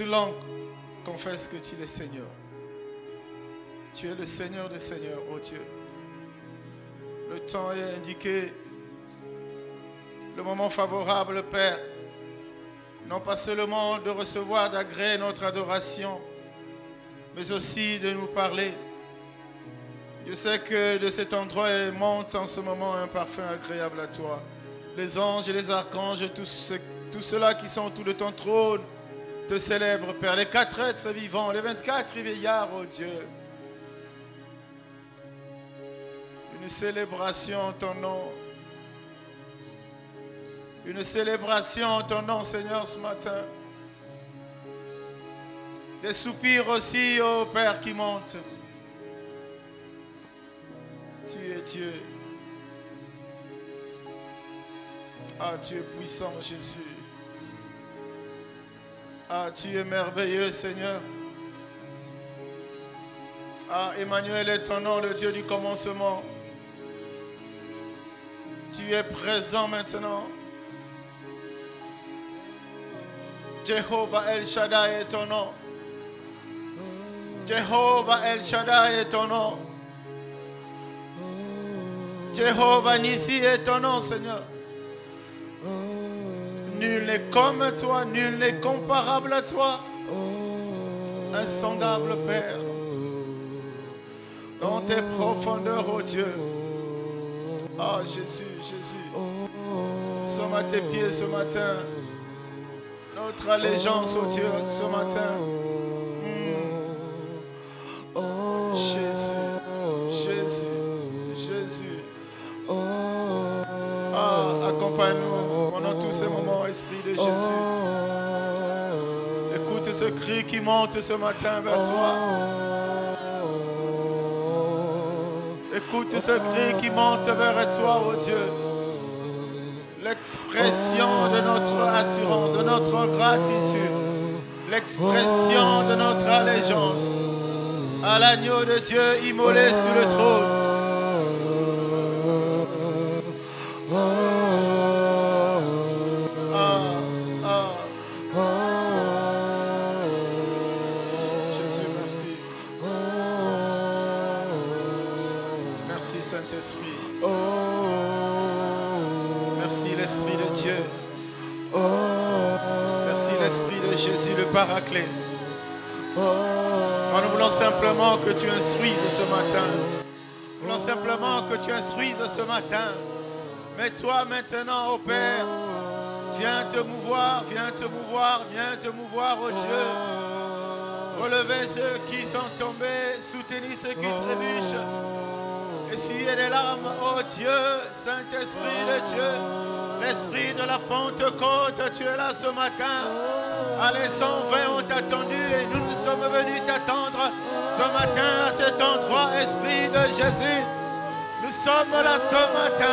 une langue confesse que tu es le Seigneur. Tu es le Seigneur des Seigneurs, ô Dieu. Le temps est indiqué. Le moment favorable, Père. Non pas seulement de recevoir d'agréer notre adoration, mais aussi de nous parler. Je sais que de cet endroit monte en ce moment un parfum agréable à toi. Les anges et les archanges, tous ceux-là qui sont autour de ton trône, te célèbrent, Père. Les 4 êtres vivants, les 24 vieillards, oh Dieu. Une célébration en ton nom. Une célébration en ton nom, Seigneur, ce matin. Des soupirs aussi, oh Père, qui montent. Tu es Dieu. Ah, tu es puissant, Jésus. Ah, tu es merveilleux, Seigneur. Ah, Emmanuel est ton nom, le Dieu du commencement. Tu es présent maintenant. Jéhovah El Shaddai est ton nom. Jéhovah El Shaddai est ton nom. Jéhovah Nissi est ton nom, Seigneur. Nul n'est comme toi, nul n'est comparable à toi. Insondable Père. Dans tes profondeurs, oh Dieu. Ah, Jésus, Jésus. Nous sommes à tes pieds ce matin. Notre allégeance, oh Dieu, ce matin. Jésus, Jésus, Jésus. Ah, accompagne-nous pendant tous ces moments, Esprit de Jésus. Écoute ce cri qui monte ce matin vers toi. Écoute ce cri qui monte vers toi, oh Dieu. L'expression de notre assurance, de notre gratitude. L'expression de notre allégeance à l'agneau de Dieu immolé sur le trône. Jésus, merci. Merci Saint-Esprit. Merci l'Esprit de Dieu. Merci l'Esprit de Jésus, le Paraclet. Nous voulons simplement que tu instruises ce matin. Nous voulons simplement que tu instruises ce matin. Mais toi maintenant, ô Père, viens te mouvoir, viens te mouvoir, viens te mouvoir, ô Dieu. Relevez ceux qui sont tombés, soutenez ceux qui trébuchent. Essuyez les larmes, ô Dieu, Saint-Esprit de Dieu. L'Esprit de la Pentecôte, tu es là ce matin. Allez, 120 ont attendu et nous sommes venus t'attendre ce matin à cet endroit, Esprit de Jésus. Nous sommes là ce matin.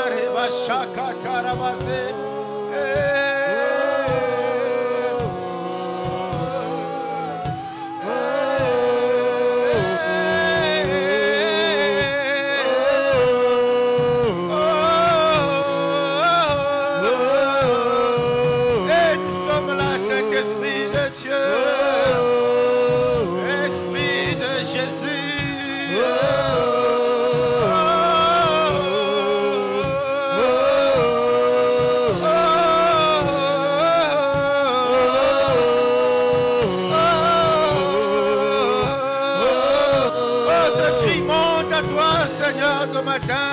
Ce matin,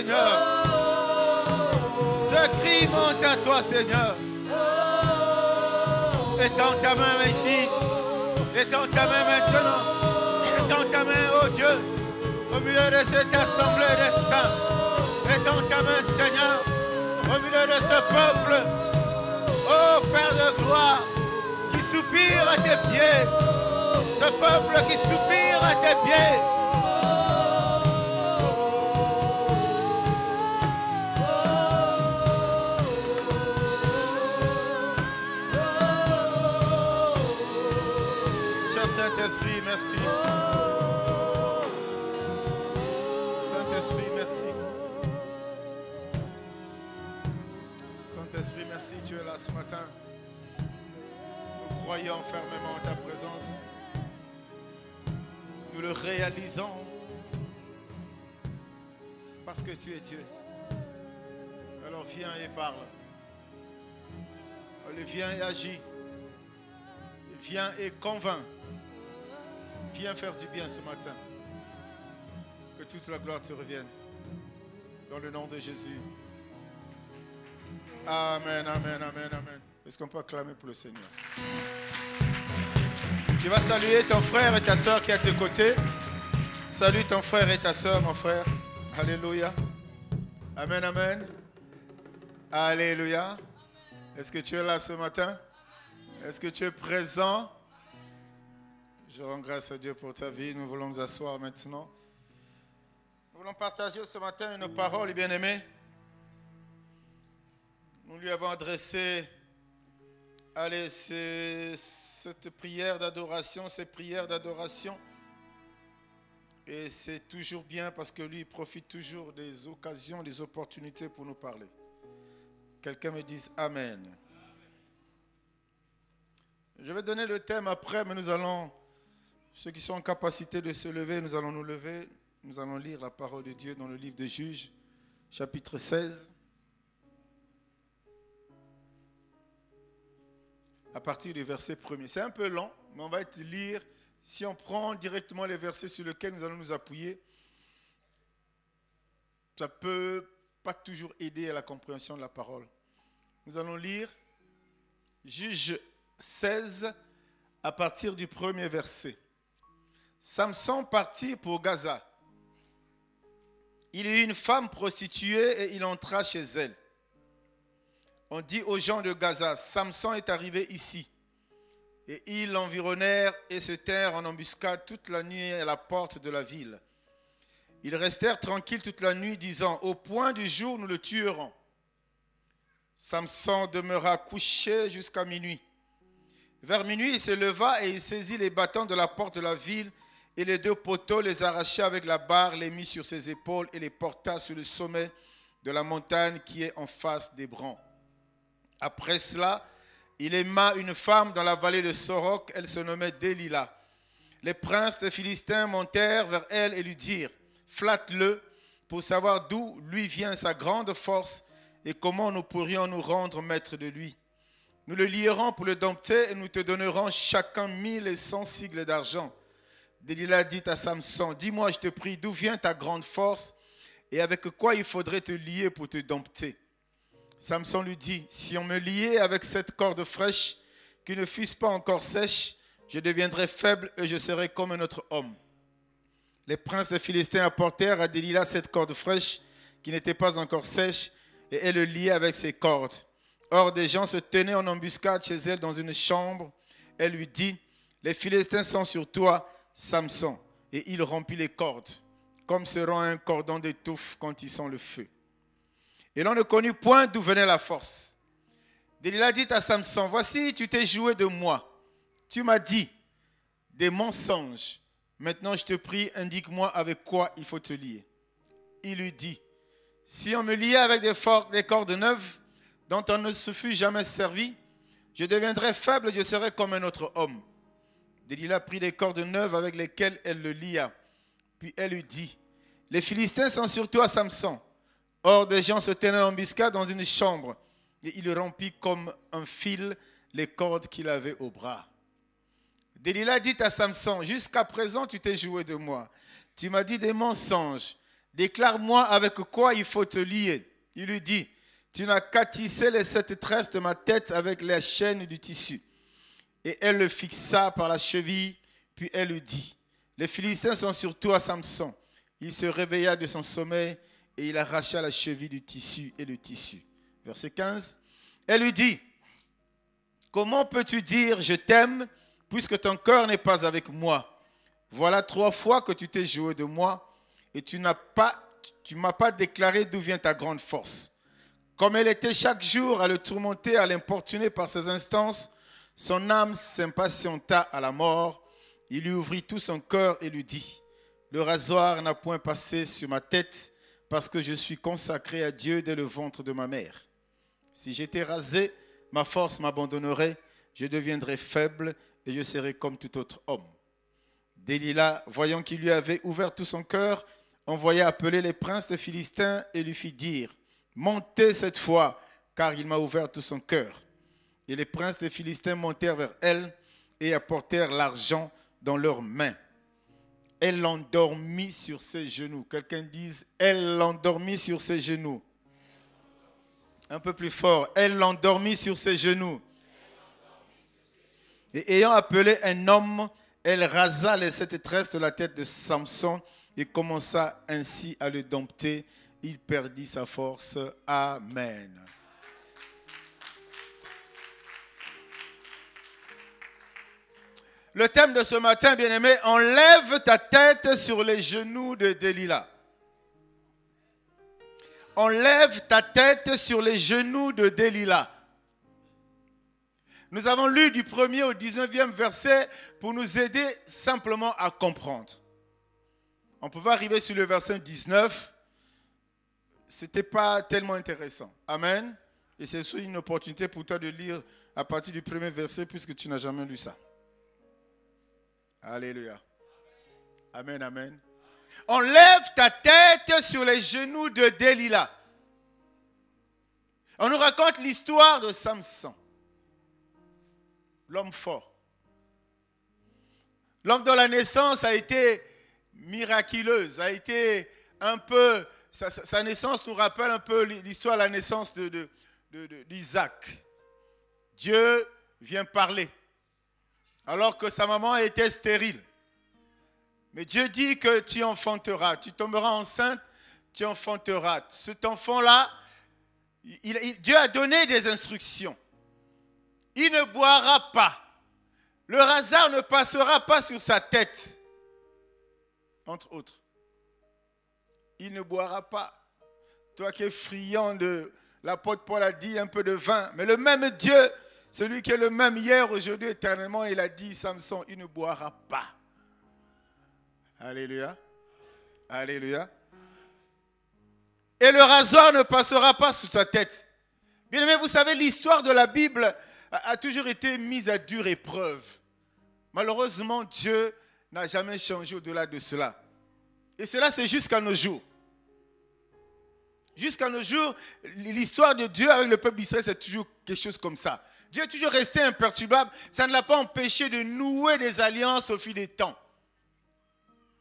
Seigneur. Ce cri monte à toi, Seigneur. Étends ta main ici. Étends ta main maintenant. Étends ta main, oh Dieu, au milieu de cette assemblée des saints. Étends ta main, Seigneur, au milieu de ce peuple. Oh Père de gloire, qui soupire à tes pieds. Ce peuple qui soupire à tes pieds. Saint-Esprit, merci. Saint-Esprit, merci. Saint-Esprit, merci, tu es là ce matin. Nous croyons fermement en ta présence. Nous le réalisons parce que tu es Dieu. Alors viens et parle. Alors viens et agis. Viens et convainc. Viens faire du bien ce matin. Que toute la gloire te revienne. Dans le nom de Jésus. Amen, amen, amen, amen. Est-ce qu'on peut acclamer pour le Seigneur? Tu vas saluer ton frère et ta soeur qui est à tes côtés. Salue ton frère et ta soeur, mon frère. Alléluia. Amen, amen. Alléluia. Est-ce que tu es là ce matin? Est-ce que tu es présent? Je rends grâce à Dieu pour ta vie. Nous voulons nous asseoir maintenant. Nous voulons partager ce matin une parole, bien-aimés. Nous lui avons adressé cette prière d'adoration, ces prières d'adoration. Et c'est toujours bien parce que lui, il profite toujours des occasions, des opportunités pour nous parler. Quelqu'un me dise Amen. Je vais donner le thème après, mais nous allons, ceux qui sont en capacité de se lever, nous allons nous lever. Nous allons lire la parole de Dieu dans le livre de Juges, chapitre 16. À partir du verset 1er. C'est un peu long, mais on va te lire. Si on prend directement les versets sur lesquels nous allons nous appuyer, ça ne peut pas toujours aider à la compréhension de la parole. Nous allons lire Juges 16 à partir du premier verset. Samson partit pour Gaza. Il y eut une femme prostituée et il entra chez elle. On dit aux gens de Gaza, Samson est arrivé ici. Et ils l'environnèrent et se tinrent en embuscade toute la nuit à la porte de la ville. Ils restèrent tranquilles toute la nuit, disant, au point du jour, nous le tuerons. Samson demeura couché jusqu'à minuit. Vers minuit, il se leva et il saisit les bâtons de la porte de la ville et les deux poteaux, les arracha avec la barre, les mit sur ses épaules et les porta sur le sommet de la montagne qui est en face d'Hébron. Après cela, il aima une femme dans la vallée de Sorok, elle se nommait Délila. Les princes des Philistins montèrent vers elle et lui dirent, flatte-le pour savoir d'où lui vient sa grande force et comment nous pourrions nous rendre maîtres de lui. Nous le lierons pour le dompter et nous te donnerons chacun 1100 sicles d'argent. Délila dit à Samson, dis-moi, je te prie, d'où vient ta grande force et avec quoi il faudrait te lier pour te dompter? Samson lui dit, si on me liait avec cette corde fraîche qui ne fût pas encore sèche, je deviendrais faible et je serais comme un autre homme. Les princes des Philistins apportèrent à Délila cette corde fraîche qui n'était pas encore sèche et elle le liait avec ses cordes. Or, des gens se tenaient en embuscade chez elle dans une chambre. Elle lui dit, les Philistins sont sur toi, Samson. Et il rompit les cordes, comme se rend un cordon d'étouffe quand ils sent le feu. Et l'on ne connut point d'où venait la force. Délila dit à Samson, voici, tu t'es joué de moi. Tu m'as dit des mensonges. Maintenant, je te prie, indique-moi avec quoi il faut te lier. Il lui dit, si on me liait avec des cordes neuves, dont on ne se fût jamais servi, je deviendrais faible et je serais comme un autre homme. Délila prit des cordes neuves avec lesquelles elle le lia. Puis elle lui dit, les Philistins sont sur toi, Samson. Or, des gens se tenaient en embuscade dans une chambre, et il rompit comme un fil les cordes qu'il avait au bras. Délila dit à Samson, jusqu'à présent tu t'es joué de moi. Tu m'as dit des mensonges. déclare-moi avec quoi il faut te lier. Il lui dit, tu n'as qu'à tisser les 7 tresses de ma tête avec les chaînes du tissu. Et elle le fixa par la cheville, puis elle lui dit, les Philistins sont surtout à Samson. Il se réveilla de son sommeil et il arracha la cheville du tissu et le tissu. Verset 15, elle lui dit, comment peux-tu dire je t'aime puisque ton cœur n'est pas avec moi? Voilà 3 fois que tu t'es joué de moi et tu m'as pas déclaré d'où vient ta grande force. Comme elle était chaque jour à le tourmenter, à l'importuner par ses instances, son âme s'impatienta à la mort. Il lui ouvrit tout son cœur et lui dit, le rasoir n'a point passé sur ma tête parce que je suis consacré à Dieu dès le ventre de ma mère. Si j'étais rasé, ma force m'abandonnerait, je deviendrais faible et je serais comme tout autre homme. Délila, voyant qu'il lui avait ouvert tout son cœur, envoya appeler les princes des Philistins et lui fit dire, montez cette fois, car il m'a ouvert tout son cœur. Et les princes des Philistins montèrent vers elle et apportèrent l'argent dans leurs mains. Elle l'endormit sur ses genoux. Quelqu'un dise, elle l'endormit sur ses genoux. Un peu plus fort, elle l'endormit sur ses genoux. Et ayant appelé un homme, elle rasa les 7 tresses de la tête de Samson et commença ainsi à le dompter. Il perdit sa force. Amen. Le thème de ce matin, bien-aimé, enlève ta tête sur les genoux de Délila. Enlève ta tête sur les genoux de Délila. Nous avons lu du 1er au 19e verset pour nous aider simplement à comprendre. On pouvait arriver sur le verset 19. Ce n'était pas tellement intéressant. Amen. Et c'est aussi une opportunité pour toi de lire à partir du 1er verset puisque tu n'as jamais lu ça. Alléluia. Amen, amen. Enlève ta tête sur les genoux de Délila. On nous raconte l'histoire de Samson. L'homme fort. L'homme dont la naissance a été miraculeuse, a été un peu... Sa naissance nous rappelle un peu l'histoire de la naissance d'Isaac. Dieu vient parler. Alors que sa maman était stérile. Mais Dieu dit que tu enfanteras, tu tomberas enceinte, tu enfanteras. Cet enfant-là, Dieu a donné des instructions. Il ne boira pas. Le hasard ne passera pas sur sa tête. Entre autres. Il ne boira pas. Toi qui es friand de, l'apôtre Paul a dit un peu de vin. Mais le même Dieu, celui qui est le même hier, aujourd'hui, éternellement, il a dit, Samson, il ne boira pas. Alléluia. Alléluia. Et le rasoir ne passera pas sous sa tête. Bien aimé, vous savez, l'histoire de la Bible a toujours été mise à dure épreuve. Malheureusement, Dieu n'a jamais changé au-delà de cela. Et cela, c'est jusqu'à nos jours. Jusqu'à nos jours, l'histoire de Dieu avec le peuple d'Israël, c'est toujours quelque chose comme ça. Dieu est toujours resté imperturbable. Ça ne l'a pas empêché de nouer des alliances au fil des temps.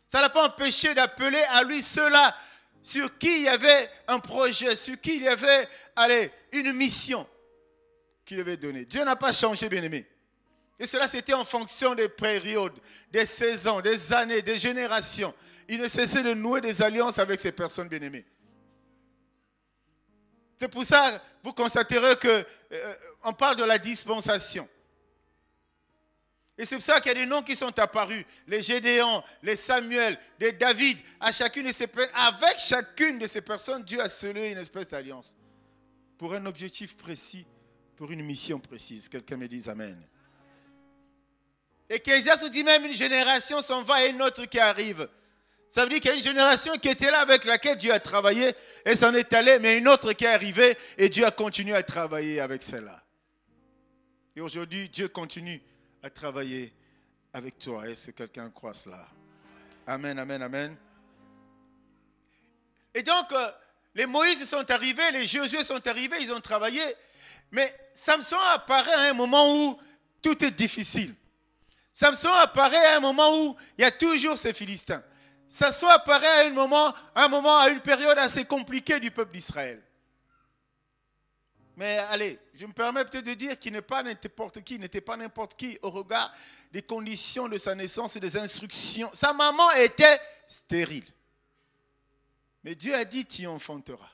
Ça ne l'a pas empêché d'appeler à lui ceux-là sur qui il y avait un projet, sur qui il y avait une mission qu'il devait donner. Dieu n'a pas changé, bien-aimé. Et cela, c'était en fonction des périodes, des saisons, des années, des générations. Il ne cessait de nouer des alliances avec ces personnes, bien-aimées. C'est pour ça que vous constaterez qu'on parle de la dispensation. Et c'est pour ça qu'il y a des noms qui sont apparus. Les Gédéons, les Samuel, les David. Avec chacune de ces personnes, Dieu a scellé une espèce d'alliance. Pour un objectif précis, pour une mission précise. Quelqu'un me dise Amen. Et Ecclésiaste nous dit même une génération s'en va et une autre qui arrive. Ça veut dire qu'il y a une génération qui était là avec laquelle Dieu a travaillé et s'en est allé, mais une autre qui est arrivée et Dieu a continué à travailler avec celle-là. Et aujourd'hui, Dieu continue à travailler avec toi. Est-ce que quelqu'un croit cela? Amen, amen, amen. Et donc, les Moïse sont arrivés, les Josué sont arrivés, ils ont travaillé. Mais Samson apparaît à un moment où tout est difficile. Samson apparaît à un moment où il y a toujours ces Philistins. ça soit pareil à une période assez compliquée du peuple d'Israël. Mais allez, je me permets peut-être de dire qu'il n'est pas n'importe qui, n'était pas n'importe qui au regard des conditions de sa naissance et des instructions. Sa maman était stérile. Mais Dieu a dit, tu enfanteras.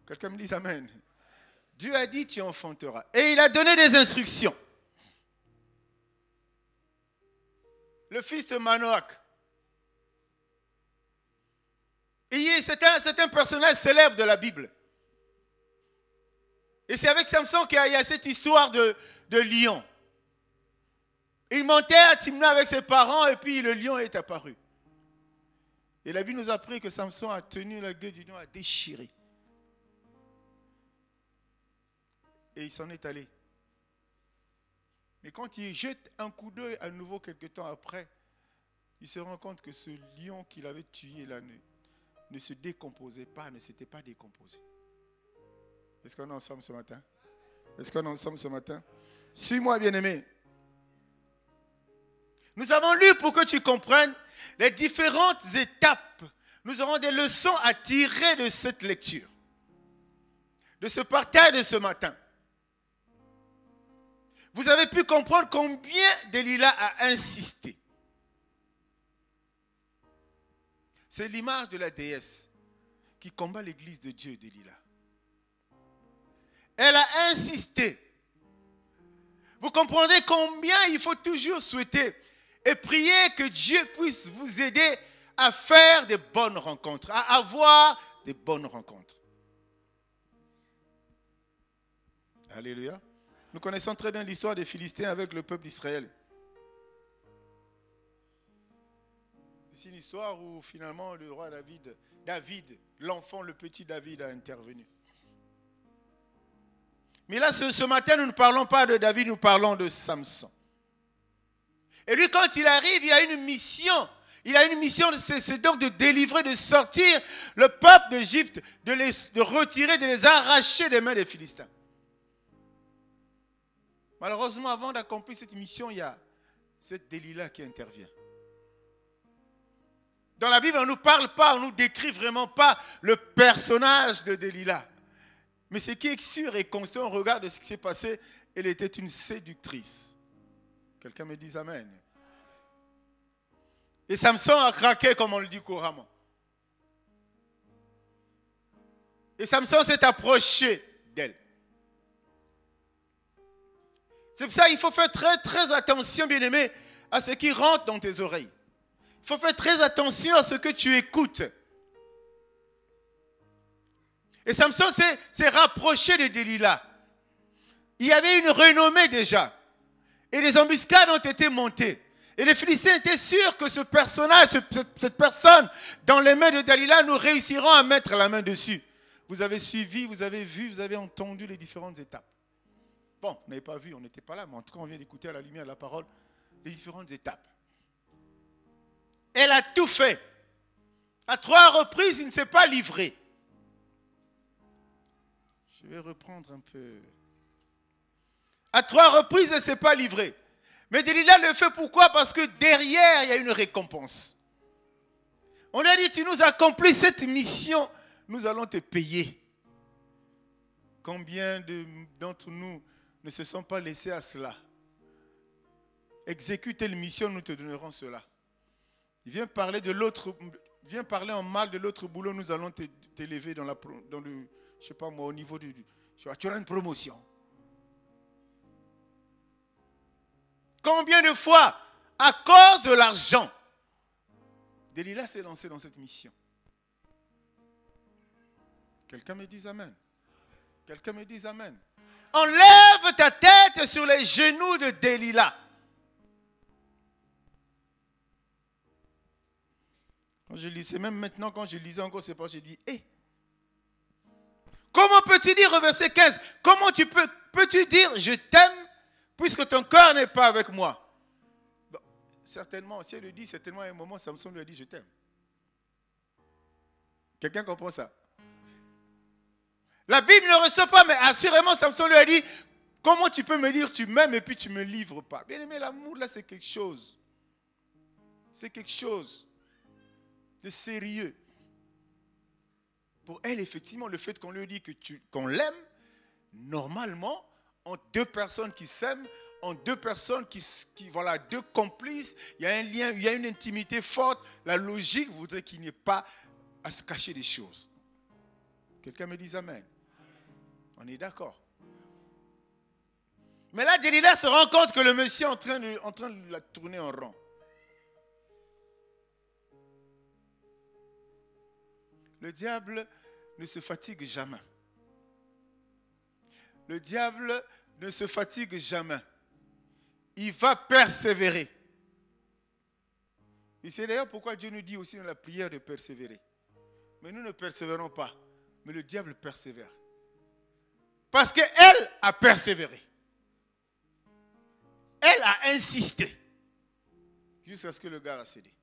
Quelqu'un me dit amen. Dieu a dit, tu enfanteras. Et il a donné des instructions. Le fils de Manoach. C'est un personnage célèbre de la Bible. Et c'est avec Samson qu'il y a cette histoire de lion. Il montait à Timna avec ses parents et puis le lion est apparu. Et la Bible nous a appris que Samson a tenu la gueule du lion, a déchiré. Et il s'en est allé. Mais quand il jette un coup d'œil à nouveau quelques temps après, il se rend compte que ce lion qu'il avait tué là ne se décomposait pas, ne s'était pas décomposé. Est-ce qu'on est ensemble ce matin? Est-ce qu'on est ensemble ce matin? Suis-moi, bien-aimé. Nous avons lu pour que tu comprennes les différentes étapes. Nous aurons des leçons à tirer de cette lecture, de ce partage de ce matin. Vous avez pu comprendre combien Delilah a insisté. C'est l'image de la déesse qui combat l'église de Dieu, Delilah. Elle a insisté. Vous comprenez combien il faut toujours souhaiter et prier que Dieu puisse vous aider à faire des bonnes rencontres, à avoir des bonnes rencontres. Alléluia. Nous connaissons très bien l'histoire des Philistins avec le peuple d'Israël. C'est une histoire où finalement le roi David, l'enfant, le petit David a intervenu. Mais là, ce matin, nous ne parlons pas de David, nous parlons de Samson. Et lui, quand il arrive, il a une mission. Il a une mission, c'est donc de délivrer, de sortir le peuple d'Égypte, de retirer, de les arracher des mains des Philistins. Malheureusement, avant d'accomplir cette mission, il y a cette Delilah qui intervient. Dans la Bible, on ne nous parle pas, on ne nous décrit vraiment pas le personnage de Delilah. Mais ce qui est sûr et constant, on regarde ce qui s'est passé, elle était une séductrice. Quelqu'un me dit amen. Et Samson a craqué, comme on le dit couramment. Et Samson s'est approché d'elle. C'est pour ça qu'il faut faire très très attention, bien-aimé, à ce qui rentre dans tes oreilles. Il faut faire très attention à ce que tu écoutes. Et Samson s'est rapproché de Delilah. Il y avait une renommée déjà. Et les embuscades ont été montées. Et les Philistins étaient sûrs que ce personnage, cette personne, dans les mains de Delilah, nous réussirons à mettre la main dessus. Vous avez suivi, vous avez vu, vous avez entendu les différentes étapes. Bon, on n'avait pas vu, on n'était pas là, mais en tout cas, on vient d'écouter à la lumière de la parole les différentes étapes. Elle a tout fait. À 3 reprises, il ne s'est pas livré. Je vais reprendre un peu. À 3 reprises, elle ne s'est pas livrée. Mais Delilah le fait pourquoi? Parce que derrière, il y a une récompense. On lui a dit, tu nous accomplis cette mission, nous allons te payer. Combien d'entre nous ne se sont pas laissés à cela? Exécute telle mission, nous te donnerons cela. Il vient parler de l'autre, viens parler en mal de l'autre boulot, nous allons t'élever dans le, je sais pas moi, au niveau du, tu auras une promotion. Combien de fois, à cause de l'argent, Delilah s'est lancée dans cette mission? Quelqu'un me dit amen. Quelqu'un me dit amen. Enlève ta tête sur les genoux de Delilah. Quand je lisais, même maintenant quand je lisais encore ces paroles, j'ai dit, comment peux-tu dire au verset 15, comment peux-tu dire je t'aime puisque ton cœur n'est pas avec moi? Bon, certainement, si elle le dit, certainement à un moment, Samson lui a dit je t'aime. Quelqu'un comprend ça? La Bible ne reçoit pas, mais assurément, Samson lui a dit, comment tu peux me dire tu m'aimes et puis tu ne me livres pas? Bien aimé, l'amour là, c'est quelque chose. C'est quelque chose. C'est sérieux. Pour elle, effectivement, le fait qu'on lui dit qu'on l'aime, normalement, entre deux personnes qui s'aiment, entre deux personnes voilà, deux complices, il y a un lien, il y a une intimité forte. La logique voudrait qu'il n'y ait pas à se cacher des choses. Quelqu'un me dit amen. On est d'accord. Mais là, Delilah se rend compte que le monsieur est en train de la tourner en rond. Le diable ne se fatigue jamais. Le diable ne se fatigue jamais. Il va persévérer. Et c'est d'ailleurs pourquoi Dieu nous dit aussi dans la prière de persévérer. Mais nous ne persévérons pas. Mais le diable persévère. Parce qu'elle a persévéré. Elle a insisté. Jusqu'à ce que le gars a cédé.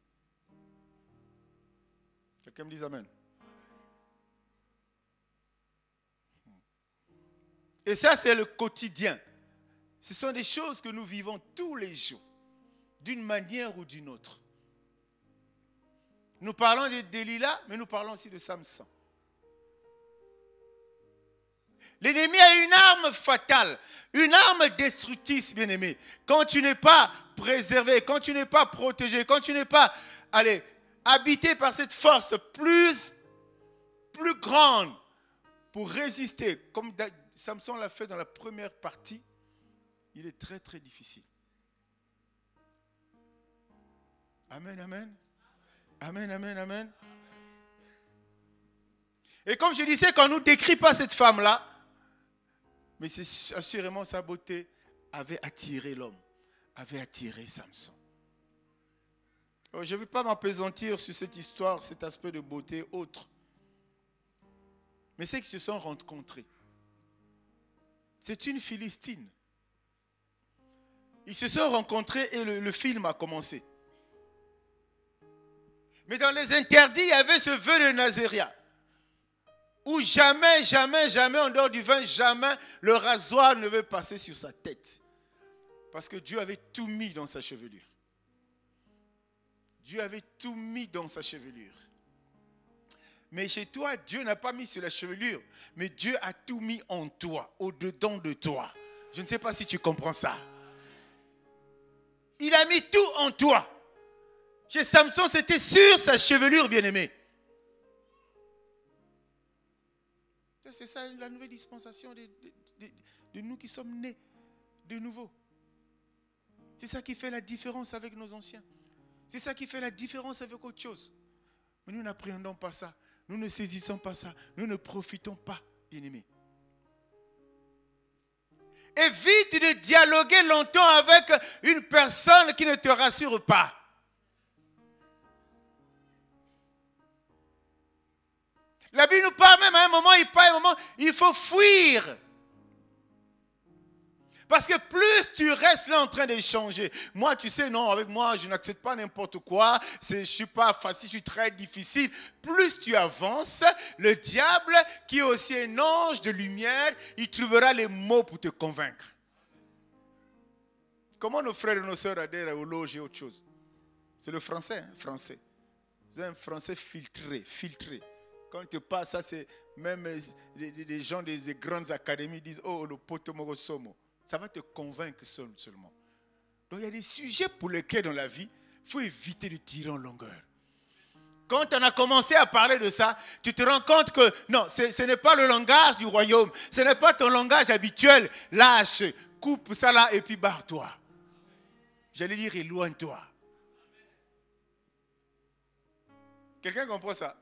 Quelqu'un me dit amen. Et ça, c'est le quotidien. Ce sont des choses que nous vivons tous les jours, d'une manière ou d'une autre. Nous parlons de Delilah, mais nous parlons aussi de Samson. L'ennemi a une arme fatale, une arme destructrice, bien-aimé. Quand tu n'es pas préservé, quand tu n'es pas protégé, quand tu n'es pas habité par cette force plus grande pour résister, comme Samson l'a fait dans la première partie, il est très très difficile. Amen, amen. Amen, amen, amen. Et comme je disais, quand on ne nous décrit pas cette femme-là, mais c'est assurément sa beauté avait attiré l'homme, avait attiré Samson. Alors, je ne veux pas m'appesantir sur cette histoire, cet aspect de beauté autre. Mais c'est qu'ils se sont rencontrés. C'est une Philistine. Ils se sont rencontrés et le film a commencé. Mais dans les interdits, il y avait ce vœu de Nazaréat. Où jamais, jamais, jamais, en dehors du vin, jamais le rasoir ne veut passer sur sa tête. Parce que Dieu avait tout mis dans sa chevelure. Dieu avait tout mis dans sa chevelure. Mais chez toi, Dieu n'a pas mis sur la chevelure, mais Dieu a tout mis en toi, au-dedans de toi. Je ne sais pas si tu comprends ça. Il a mis tout en toi. Chez Samson, c'était sur sa chevelure, bien-aimé. C'est ça la nouvelle dispensation de nous qui sommes nés de nouveau. C'est ça qui fait la différence avec nos anciens. C'est ça qui fait la différence avec autre chose. Mais nous n'appréhendons pas ça. Nous ne saisissons pas ça. Nous ne profitons pas, bien-aimés. Évite de dialoguer longtemps avec une personne qui ne te rassure pas. La Bible nous parle même à un moment, il faut fuir. Parce que plus tu restes là en train d'échanger. Moi, tu sais, non, avec moi, je n'accepte pas n'importe quoi. Je ne suis pas facile, je suis très difficile. Plus tu avances, le diable, qui est aussi un ange de lumière, il trouvera les mots pour te convaincre. Comment nos frères et nos sœurs adhèrent au loge et autre chose? C'est le français, hein, français. Vous avez un français filtré, filtré. Quand tu passes, ça c'est même les gens des grandes académies disent, oh, le potomogo somo. Ça va te convaincre seulement. Donc il y a des sujets pour lesquels dans la vie, il faut éviter de tirer en longueur. Quand on a commencé à parler de ça, tu te rends compte que non, ce n'est pas le langage du royaume. Ce n'est pas ton langage habituel. Lâche, coupe ça là et puis barre-toi. J'allais dire éloigne-toi. Quelqu'un comprend ça?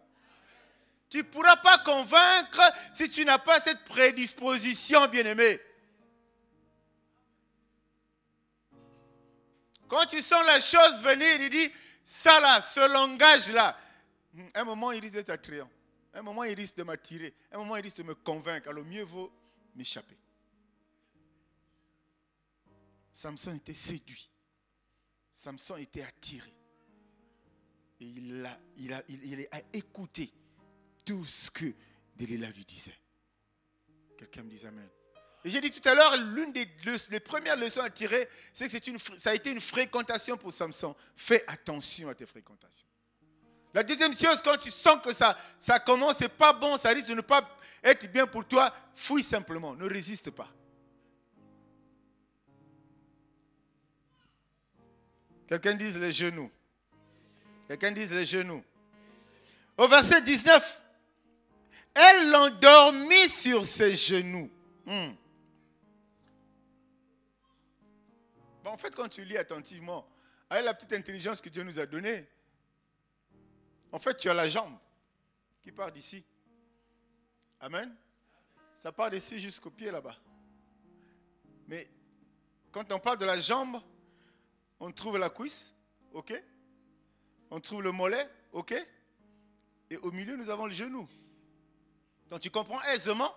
Tu ne pourras pas convaincre si tu n'as pas cette prédisposition, bien-aimé. Quand tu sens la chose venir, il dit, ça là, ce langage-là, un moment il risque d'être attrayant. Un moment il risque de m'attirer. Un moment il risque de me convaincre. Alors mieux vaut m'échapper. Samson était séduit. Samson était attiré. Et il a écouté tout ce que Delilah lui disait. Quelqu'un me dit amen. Et j'ai dit tout à l'heure, l'une des premières leçons à tirer, c'est que ça a été une fréquentation pour Samson. Fais attention à tes fréquentations. La deuxième chose, quand tu sens que ça commence, c'est pas bon, ça risque de ne pas être bien pour toi, fuis simplement, ne résiste pas. Quelqu'un dise les genoux. Quelqu'un dise les genoux. Au verset 19, elle l'endormit sur ses genoux. Bon, en fait, quand tu lis attentivement, avec la petite intelligence que Dieu nous a donnée, en fait, tu as la jambe qui part d'ici. Amen. Ça part d'ici jusqu'au pied là-bas. Mais quand on parle de la jambe, on trouve la cuisse, ok? On trouve le mollet, ok? Et au milieu, nous avons le genou. Donc tu comprends aisément,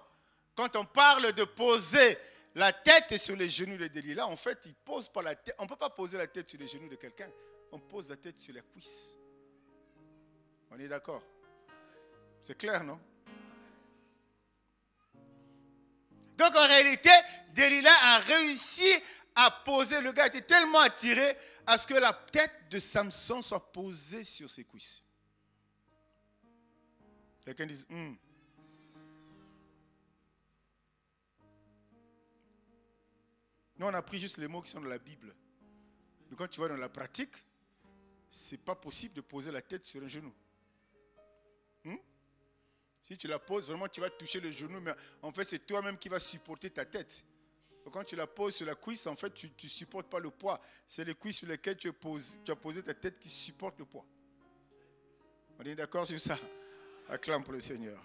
quand on parle de poser la tête sur les genoux de Delilah, en fait, il pose pas la tête. On ne peut pas poser la tête sur les genoux de quelqu'un. On pose la tête sur la cuisse. On est d'accord? C'est clair, non? Donc en réalité, Delilah a réussi à poser. Le gars était tellement attiré à ce que la tête de Samson soit posée sur ses cuisses. Quelqu'un dit, Nous, on a pris juste les mots qui sont dans la Bible. Mais quand tu vas dans la pratique, ce n'est pas possible de poser la tête sur un genou. Si tu la poses, vraiment, tu vas toucher le genou, mais en fait, c'est toi-même qui vas supporter ta tête. Donc, quand tu la poses sur la cuisse, en fait, tu ne supportes pas le poids. C'est les cuisses sur lesquelles tu as posé ta tête qui supportent le poids. On est d'accord sur ça? Acclame pour le Seigneur.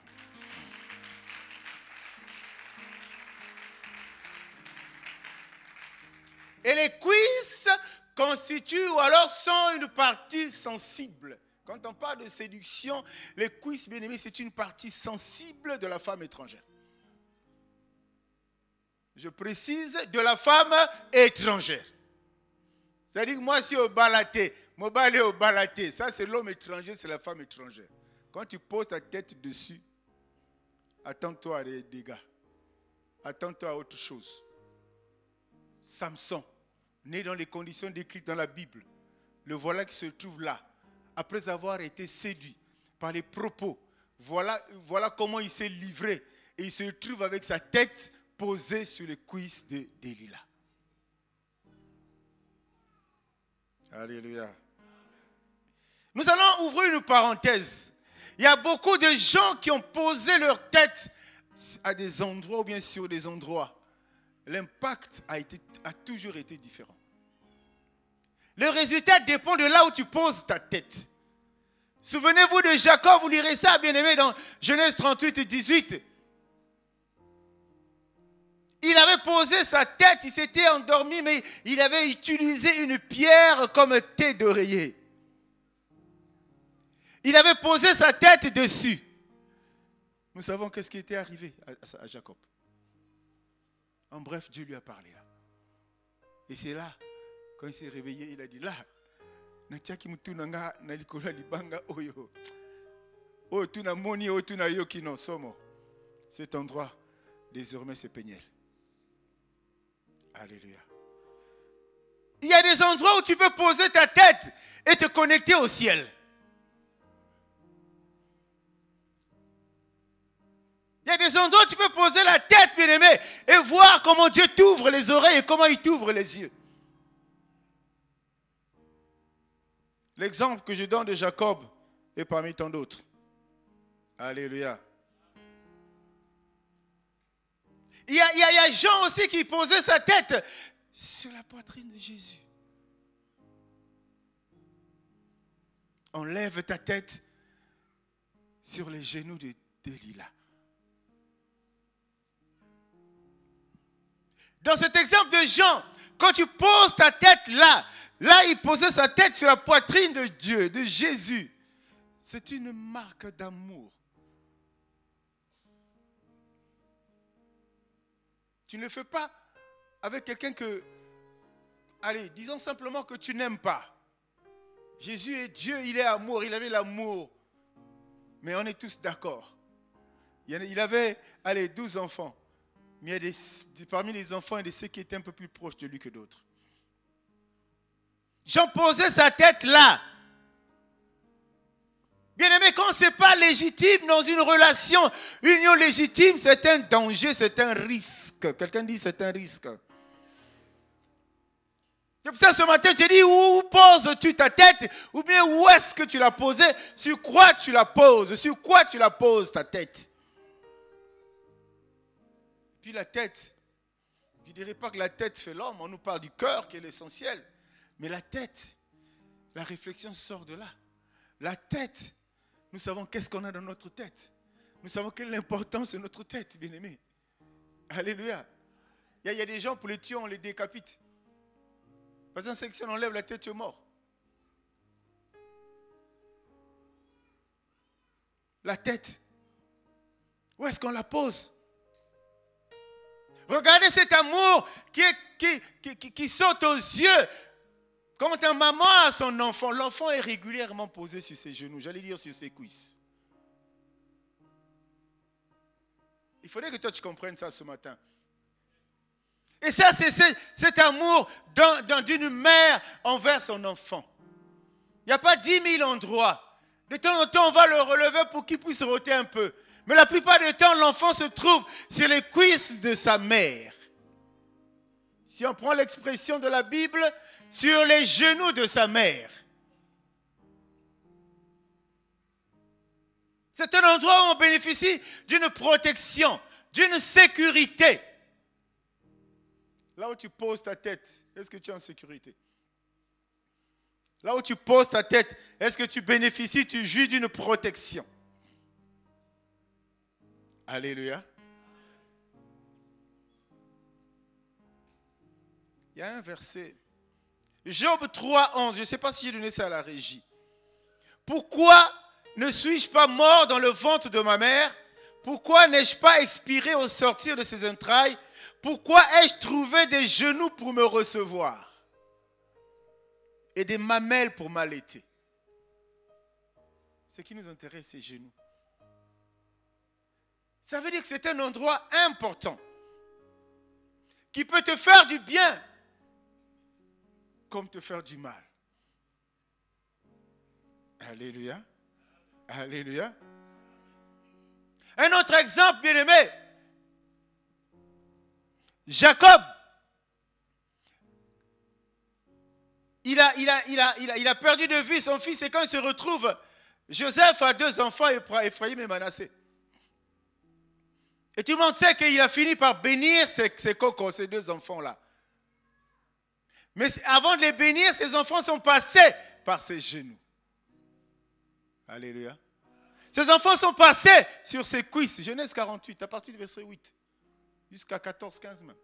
Et les cuisses constituent ou alors sont une partie sensible. Quand on parle de séduction, les cuisses, bien aimés, c'est une partie sensible de la femme étrangère. Je précise, de la femme étrangère. C'est-à-dire que moi, si au balaté, mon balai au balaté, ça c'est l'homme étranger, c'est la femme étrangère. Quand tu poses ta tête dessus, attends-toi à des dégâts. Attends-toi à autre chose. Samson, né dans les conditions décrites dans la Bible, le voilà qui se trouve là, après avoir été séduit par les propos. Voilà comment il s'est livré. Et il se trouve avec sa tête posée sur les cuisses de Delilah. Alléluia. Nous allons ouvrir une parenthèse. Il y a beaucoup de gens qui ont posé leur tête à des endroits ou bien sur des endroits. L'impact a toujours été différent. Le résultat dépend de là où tu poses ta tête. Souvenez-vous de Jacob, vous lirez ça, bien aimé, dans Genèse 38 et 18. Il avait posé sa tête, il s'était endormi, mais il avait utilisé une pierre comme thé d'oreiller. Il avait posé sa tête dessus. Nous savons qu'est-ce qui était arrivé à Jacob. En bref, Dieu lui a parlé là. Et c'est là, quand il s'est réveillé, il a dit là, cet endroit, désormais, c'est Péniel. Alléluia. Il y a des endroits où tu peux poser ta tête et te connecter au ciel. Il y a des endroits où tu peux poser la tête, bien-aimé, et voir comment Dieu t'ouvre les oreilles et comment il t'ouvre les yeux. L'exemple que je donne de Jacob est parmi tant d'autres. Alléluia. Il y a Jean aussi qui posait sa tête sur la poitrine de Jésus. Enlève ta tête sur les genoux de Delilah. Dans cet exemple de Jean, quand tu poses ta tête là, il posait sa tête sur la poitrine de Dieu, de Jésus. C'est une marque d'amour. Tu ne le fais pas avec quelqu'un que, allez, disons simplement que tu n'aimes pas. Jésus est Dieu, il est amour, il avait l'amour. Mais on est tous d'accord. Il avait, 12 enfants. Mais il y a parmi les enfants, il y a de ceux qui étaient un peu plus proches de lui que d'autres. Jean posait sa tête là. Bien-aimé, quand ce n'est pas légitime dans une relation, union légitime, c'est un danger, c'est un risque. Quelqu'un dit c'est un risque. C'est pour ça ce matin, je te dis, où poses-tu ta tête? Ou bien où est-ce que tu l'as posée? Sur quoi tu la poses? Sur quoi tu la poses ta tête? Puis la tête, je ne dirais pas que la tête fait l'homme, on nous parle du cœur qui est l'essentiel. Mais la tête, la réflexion sort de là. La tête, nous savons qu'est-ce qu'on a dans notre tête. Nous savons quelle est l'importance de notre tête, bien-aimé. Alléluia. Il y a des gens, pour les tuer, on les décapite. Parce qu'en section, on enlève la tête, tu es mort. La tête, où est-ce qu'on la pose? Regardez cet amour qui saute aux yeux. Quand un maman a son enfant, l'enfant est régulièrement posé sur ses genoux, j'allais dire sur ses cuisses. Il faudrait que toi tu comprennes ça ce matin. Et ça, c'est cet amour d'une mère envers son enfant. Il n'y a pas 10 000 endroits. De temps en temps, on va le relever pour qu'il puisse rôter un peu. Mais la plupart du temps, l'enfant se trouve sur les cuisses de sa mère. Si on prend l'expression de la Bible, sur les genoux de sa mère. C'est un endroit où on bénéficie d'une protection, d'une sécurité. Là où tu poses ta tête, est-ce que tu es en sécurité? Là où tu poses ta tête, est-ce que tu bénéficies, tu jouis d'une protection? Alléluia. Il y a un verset. Job 3,11. Je ne sais pas si j'ai donné ça à la régie. Pourquoi ne suis-je pas mort dans le ventre de ma mère? Pourquoi n'ai-je pas expiré au sortir de ses entrailles? Pourquoi ai-je trouvé des genoux pour me recevoir? Et des mamelles pour m'allaiter? Ce qui nous intéresse, c'est genoux. Ça veut dire que c'est un endroit important qui peut te faire du bien comme te faire du mal. Alléluia. Alléluia. Un autre exemple, bien-aimé. Jacob. Il a perdu de vue son fils et quand il se retrouve, Joseph a 2 enfants, Ephraïm et Manassé. Et tout le monde sait qu'il a fini par bénir ses cocos, ces 2 enfants-là. Mais avant de les bénir, ces enfants sont passés par ses genoux. Alléluia. Ces enfants sont passés sur ses cuisses. Genèse 48, à partir du verset 8, jusqu'à 14, 15 même.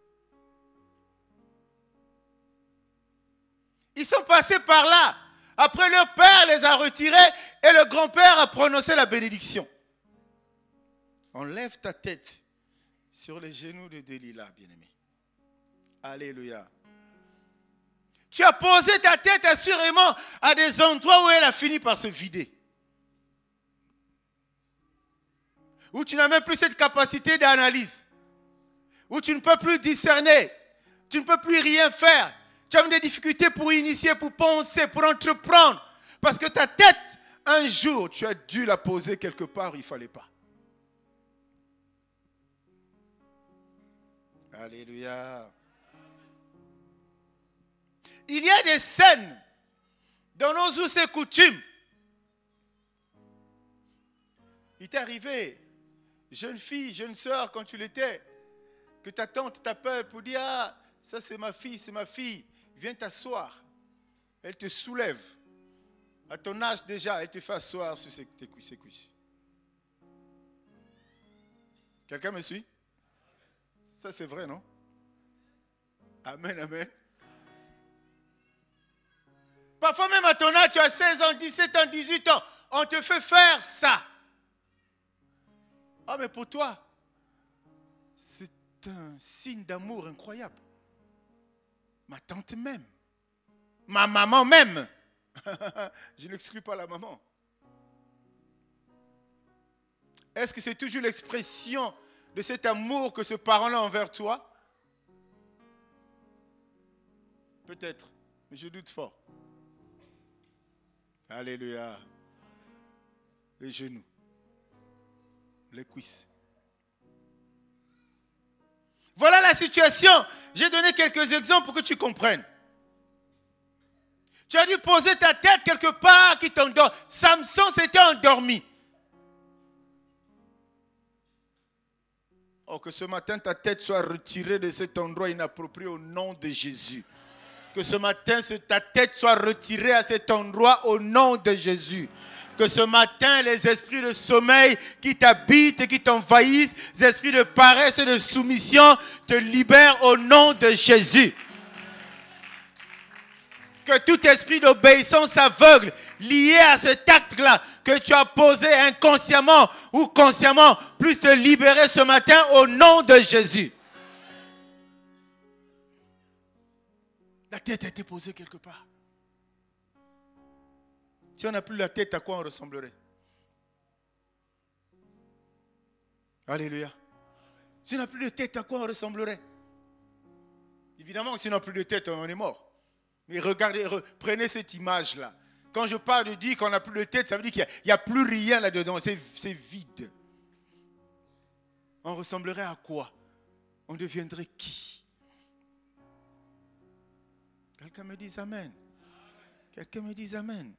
Ils sont passés par là. Après, leur père les a retirés et le grand-père a prononcé la bénédiction. Enlève ta tête sur les genoux de Delilah, bien-aimé. Alléluia. Tu as posé ta tête assurément à des endroits où elle a fini par se vider. Où tu n'as même plus cette capacité d'analyse. Où tu ne peux plus discerner. Tu ne peux plus rien faire. Tu as des difficultés pour initier, pour penser, pour entreprendre. Parce que ta tête, un jour, tu as dû la poser quelque part où il ne fallait pas. Alléluia. Il y a des scènes dans nos us et coutumes. Il t'est arrivé, jeune fille, jeune soeur, quand tu l'étais, que ta tante t'appelle pour dire « Ah, ça c'est ma fille, viens t'asseoir. » Elle te soulève. À ton âge déjà, elle te fait asseoir sur ses cuisses. Quelqu'un me suit? Ça c'est vrai, non? Amen, amen. Parfois même à ton âge, tu as 16 ans, 17 ans, 18 ans, on te fait faire ça. Ah, mais pour toi, c'est un signe d'amour incroyable. Ma tante même, ma maman même. Je n'exclus pas la maman. Est-ce que c'est toujours l'expression de cet amour que ce parent-là a envers toi? Peut-être, mais je doute fort. Alléluia. les genoux, les cuisses. Voilà la situation. J'ai donné quelques exemples pour que tu comprennes. Tu as dû poser ta tête quelque part qui t'endort. Samson s'était endormi. Oh, que ce matin ta tête soit retirée de cet endroit inapproprié au nom de Jésus. Que ce matin ta tête soit retirée à cet endroit au nom de Jésus. Que ce matin, les esprits de sommeil qui t'habitent et qui t'envahissent, les esprits de paresse et de soumission te libèrent au nom de Jésus. Que tout esprit d'obéissance aveugle lié à cet acte-là que tu as posé inconsciemment ou consciemment puisse te libérer ce matin au nom de Jésus. La tête a été posée quelque part. Si on n'a plus la tête, à quoi on ressemblerait? Alléluia. Si on n'a plus de tête, à quoi on ressemblerait? Évidemment, si on n'a plus de tête, on est mort. Mais regardez, prenez cette image-là. Quand je parle de dire qu'on n'a plus de tête, ça veut dire qu'il n'y a plus rien là-dedans. C'est vide. On ressemblerait à quoi? On deviendrait qui? Quelqu'un me dit Amen. Quelqu'un me dit Amen.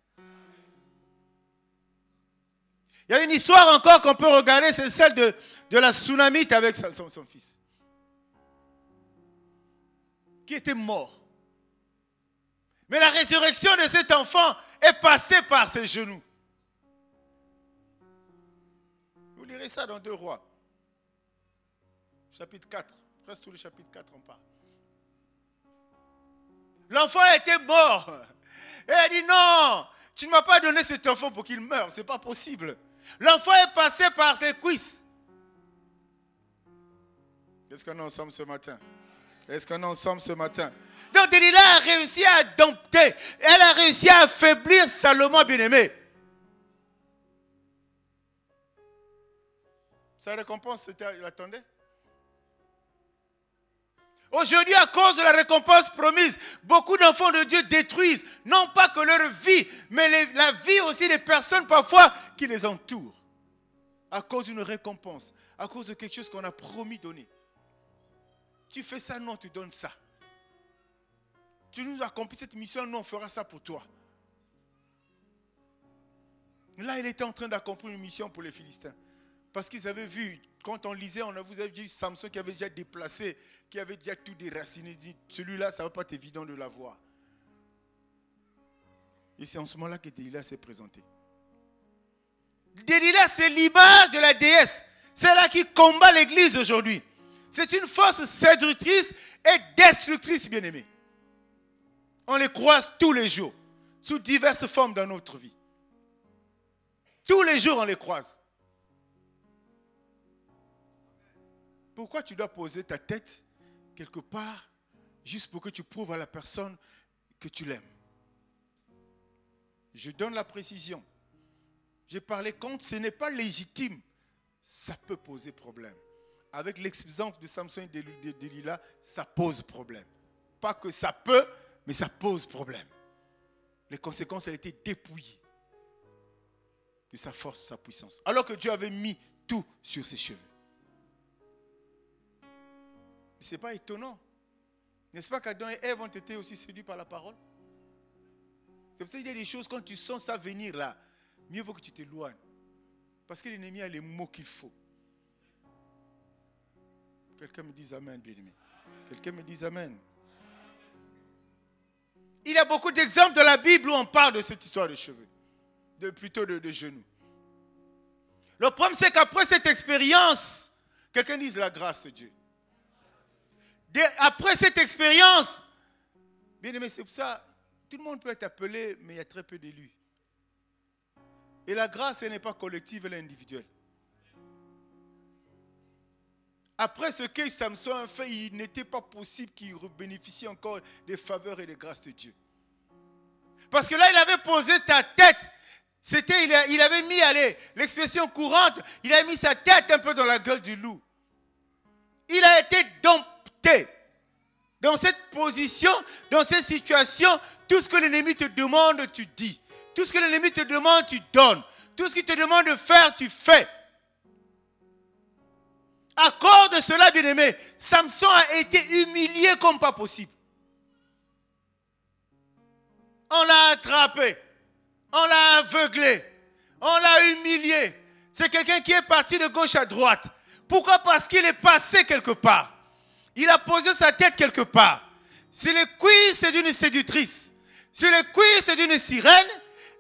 Il y a une histoire encore qu'on peut regarder, c'est celle de la Sunamite avec son fils. Qui était mort. Mais la résurrection de cet enfant est passée par ses genoux. Vous lirez ça dans 2 Rois. Chapitre 4. Presque tout le chapitre 4 on parle. L'enfant était mort. Et elle dit non, tu ne m'as pas donné cet enfant pour qu'il meure. Ce n'est pas possible. L'enfant est passé par ses cuisses. Est-ce qu'on est ensemble ce matin? Est-ce qu'on est ensemble ce matin? Donc Delilah a réussi à dompter. Elle a réussi à affaiblir Salomon bien-aimé. Sa récompense, il attendait. Aujourd'hui, à cause de la récompense promise, beaucoup d'enfants de Dieu détruisent, non pas que leur vie, mais la vie aussi des personnes parfois qui les entourent. À cause d'une récompense, à cause de quelque chose qu'on a promis donner. Tu fais ça, non, tu donnes ça. Tu nous accomplis cette mission, non, on fera ça pour toi. Là, il était en train d'accomplir une mission pour les Philistins. Parce qu'ils avaient vu, quand on lisait, vous avez vu Samson qui avait déjà déplacé, qui avait déjà tout déraciné. Il dit, celui-là, ça ne va pas être évident de l'avoir. Et c'est en ce moment-là que Delilah s'est présentée. Delilah, c'est l'image de la déesse. C'est là qui combat l'église aujourd'hui. C'est une force séductrice et destructrice, bien-aimée. On les croise tous les jours, sous diverses formes dans notre vie. Tous les jours, on les croise. Pourquoi tu dois poser ta tête quelque part juste pour que tu prouves à la personne que tu l'aimes? Je donne la précision. J'ai parlé quand ce n'est pas légitime, ça peut poser problème. Avec l'exemple de Samson et de Delilah, ça pose problème. Pas que ça peut, mais ça pose problème. Les conséquences, elles étaient dépouillées de sa force, de sa puissance. Alors que Dieu avait mis tout sur ses cheveux. Mais ce n'est pas étonnant. N'est-ce pas qu'Adam et Ève ont été aussi séduits par la parole? C'est pour ça qu'il y a des choses, quand tu sens ça venir là, mieux vaut que tu t'éloignes. Parce que l'ennemi a les mots qu'il faut. Quelqu'un me dit Amen, bien-aimé. Quelqu'un me dit Amen. Il y a beaucoup d'exemples de la Bible où on parle de cette histoire de cheveux. Plutôt de genoux. Le problème, c'est qu'après cette expérience, quelqu'un dise la grâce de Dieu. Après cette expérience, bien aimé, c'est pour ça, tout le monde peut être appelé, mais il y a très peu d'élus. Et la grâce, elle n'est pas collective, elle est individuelle. Après ce que Samson a fait, il n'était pas possible qu'il bénéficie encore des faveurs et des grâces de Dieu. Parce que là, il avait posé ta tête. Il avait mis, l'expression courante, il a mis sa tête un peu dans la gueule du loup. Il a été dompté. Dans cette position, dans cette situation, tout ce que l'ennemi te demande, tu dis. Tout ce que l'ennemi te demande, tu donnes. Tout Tout ce qu'il te demande de faire, tu fais. À cause de cela, bien-aimé, Samson a été humilié comme pas possible. On l'a attrapé, on l'a aveuglé, on l'a humilié. C'est quelqu'un qui est parti de gauche à droite. Pourquoi? Parce qu'il est passé quelque part. Il a posé sa tête quelque part. Sur les cuisses d'une séductrice, sur les cuisses d'une sirène,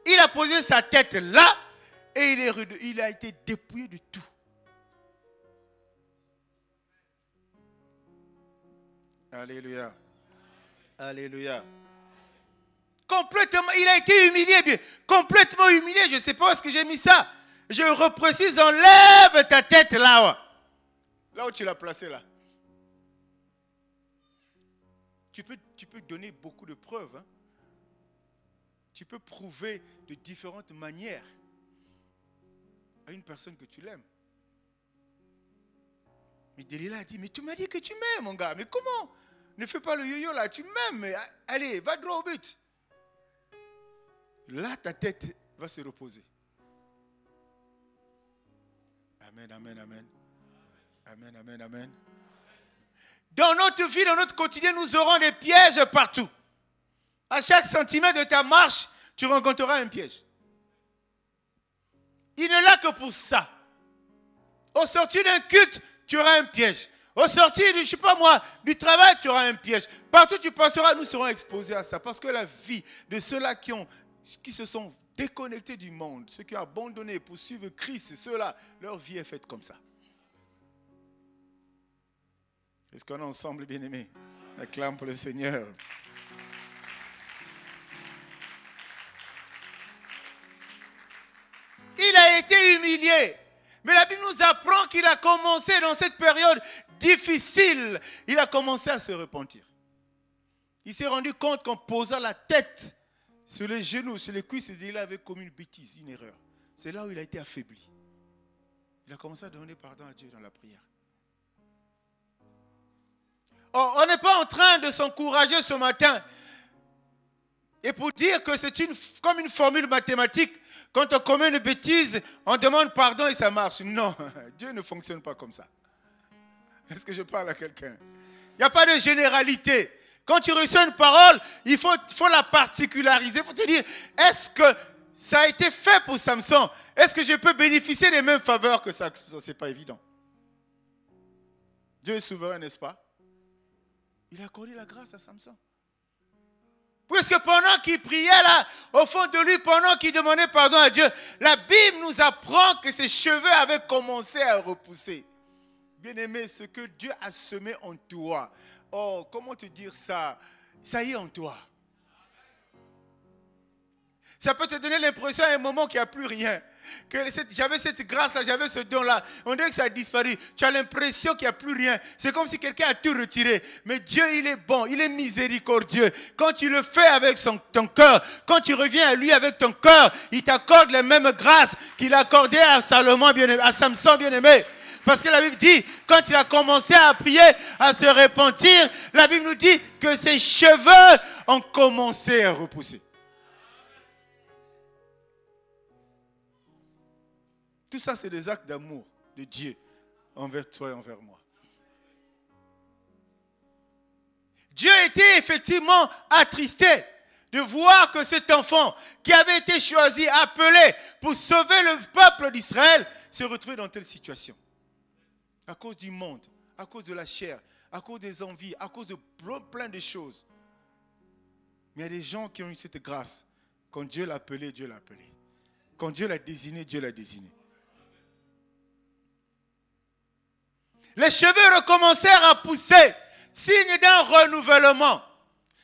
il a posé sa tête là et il a été dépouillé de tout. Alléluia. Alléluia. Complètement, il a été humilié, bien, complètement humilié. Je ne sais pas où est-ce que j'ai mis ça. Je reprécise, enlève ta tête là. Là où tu l'as placé là. Tu peux donner beaucoup de preuves. Hein. Tu peux prouver de différentes manières à une personne que tu l'aimes. Mais Delilah a dit, mais tu m'as dit que tu m'aimes, mon gars. Mais comment? Ne fais pas le yo-yo là, tu m'aimes. Mais allez, va droit au but. Là, ta tête va se reposer. Amen, amen, amen. Amen, amen, amen. Dans notre vie, dans notre quotidien, nous aurons des pièges partout. À chaque centimètre de ta marche, tu rencontreras un piège. Il ne l'a que pour ça. Au sortir d'un culte, tu auras un piège. Au sortir du, je sais pas moi, du travail, tu auras un piège. Partout où tu passeras, nous serons exposés à ça. Parce que la vie de ceux-là qui se sont déconnectés du monde, ceux qui ont abandonné pour suivre Christ, ceux-là, leur vie est faite comme ça. Est-ce qu'on est ensemble, bien-aimés? Acclame pour le Seigneur. Il a été humilié. Mais la Bible nous apprend qu'il a commencé dans cette période difficile. Il a commencé à se repentir. Il s'est rendu compte qu'en posant la tête sur les genoux, sur les cuisses, il avait commis une bêtise, une erreur. C'est là où il a été affaibli. Il a commencé à demander pardon à Dieu dans la prière. Oh, on n'est pas en train de s'encourager ce matin. Et pour dire que c'est comme une formule mathématique, quand on commet une bêtise, on demande pardon et ça marche. Non, Dieu ne fonctionne pas comme ça. Est-ce que je parle à quelqu'un? Il n'y a pas de généralité. Quand tu reçois une parole, il faut la particulariser. Il faut te dire, est-ce que ça a été fait pour Samson? Est-ce que je peux bénéficier des mêmes faveurs que ça? Ce n'est pas évident. Dieu est souverain, n'est-ce pas? Il a accordé la grâce à Samson. Puisque pendant qu'il priait là, au fond de lui, pendant qu'il demandait pardon à Dieu, la Bible nous apprend que ses cheveux avaient commencé à repousser. Bien-aimé, ce que Dieu a semé en toi, oh, comment te dire ça? Ça y est en toi. Ça peut te donner l'impression à un moment qu'il n'y a plus rien. Que j'avais cette grâce-là, j'avais ce don-là. On dirait que ça a disparu. Tu as l'impression qu'il n'y a plus rien. C'est comme si quelqu'un a tout retiré. Mais Dieu, il est bon, il est miséricordieux. Quand tu le fais avec ton cœur, quand tu reviens à lui avec ton cœur, il t'accorde les mêmes grâces qu'il a accordées à Salomon bien-aimé, à Samson bien-aimé. Parce que la Bible dit, quand il a commencé à prier, à se repentir, la Bible nous dit que ses cheveux ont commencé à repousser. Tout ça, c'est des actes d'amour de Dieu envers toi et envers moi. Dieu était effectivement attristé de voir que cet enfant qui avait été choisi, appelé pour sauver le peuple d'Israël, se retrouvait dans telle situation. À cause du monde, à cause de la chair, à cause des envies, à cause de plein de choses. Mais il y a des gens qui ont eu cette grâce. Quand Dieu l'a appelé, Dieu l'a appelé. Quand Dieu l'a désigné, Dieu l'a désigné. Les cheveux recommencèrent à pousser, signe d'un renouvellement,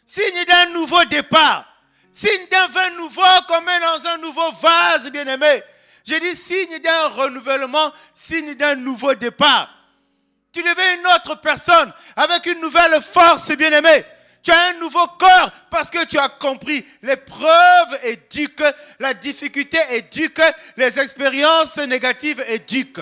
signe d'un nouveau départ, signe d'un vin nouveau comme dans un nouveau vase, bien-aimé. Je dis signe d'un renouvellement, signe d'un nouveau départ. Tu deviens une autre personne avec une nouvelle force, bien-aimé. Tu as un nouveau corps parce que tu as compris. L'épreuve éduque, la difficulté éduque, les expériences négatives éduquent.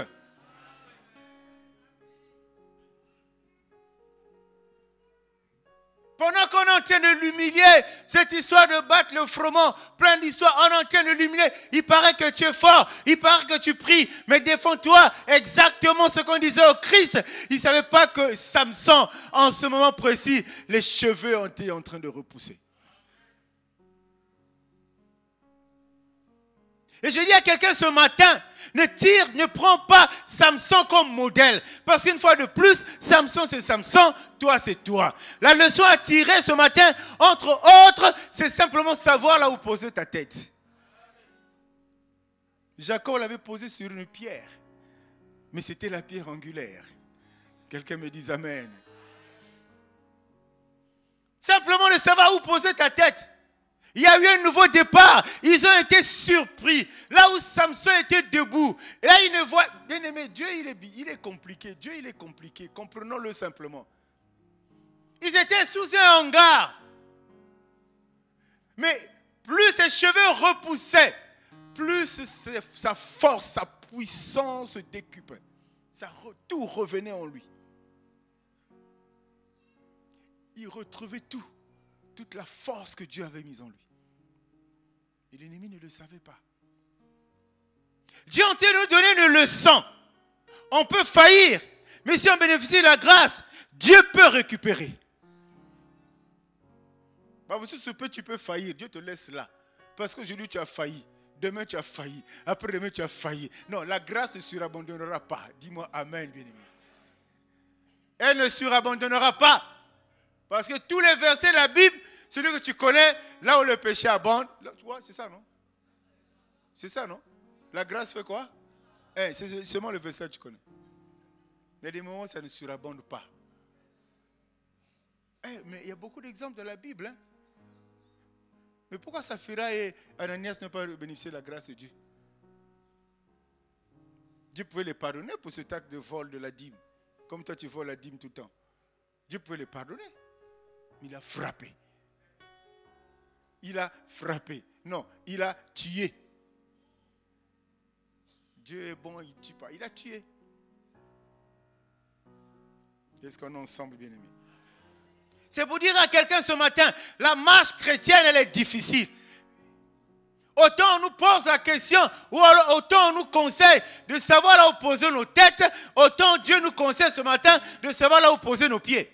Pendant qu'on est en train de l'humilier, cette histoire de battre le froment, plein d'histoires, on est en train de l'humilier. Il paraît que tu es fort, il paraît que tu pries, mais défends-toi. Exactement ce qu'on disait au Christ. Il ne savait pas que Samson, en ce moment précis, les cheveux ont été en train de repousser. Et je dis à quelqu'un ce matin, ne prends pas Samson comme modèle. Parce qu'une fois de plus, Samson c'est Samson, toi c'est toi. La leçon à tirer ce matin, entre autres, c'est simplement savoir là où poser ta tête. Jacob l'avait posé sur une pierre. Mais c'était la pierre angulaire. Quelqu'un me dise amen. Simplement de savoir où poser ta tête. Il y a eu un nouveau départ. Ils ont été surpris. Là où Samson était debout. Et là, ils ne voient... Bien aimé, Dieu, il est compliqué. Dieu, il est compliqué. Comprenons-le simplement. Ils étaient sous un hangar. Mais plus ses cheveux repoussaient, plus sa force, sa puissance se décuplait. Tout revenait en lui. Il retrouvait tout. Toute la force que Dieu avait mise en lui. Et l'ennemi ne le savait pas. Dieu est en train de nous donner une leçon. On peut faillir, mais si on bénéficie de la grâce, Dieu peut récupérer. Bah, tu peux faillir, Dieu te laisse là. Parce qu'aujourd'hui tu as failli, demain tu as failli, après-demain tu as failli. Non, la grâce ne surabandonnera pas. Dis-moi amen, bien-aimé. Elle ne surabandonnera pas. Parce que tous les versets de la Bible, celui que tu connais, là où le péché abonde, là, tu vois, c'est ça, non? C'est ça, non? La grâce fait quoi? C'est seulement le verset que tu connais. Mais des moments, ça ne surabonde pas. Mais il y a beaucoup d'exemples de la Bible. Hein? Mais pourquoi Saphira et Ananias n'ont pas bénéficié de la grâce de Dieu? Dieu pouvait les pardonner pour cet acte de vol de la dîme. Comme toi, tu voles la dîme tout le temps. Dieu pouvait les pardonner. Mais il a frappé. Il a frappé. Non, il a tué. Dieu est bon, il ne tue pas. Il a tué. Est-ce qu'on est ensemble, bien-aimés? C'est pour dire à quelqu'un ce matin, la marche chrétienne, elle est difficile. Autant on nous pose la question, ou alors autant on nous conseille de savoir là où poser nos têtes, autant Dieu nous conseille ce matin de savoir là où poser nos pieds.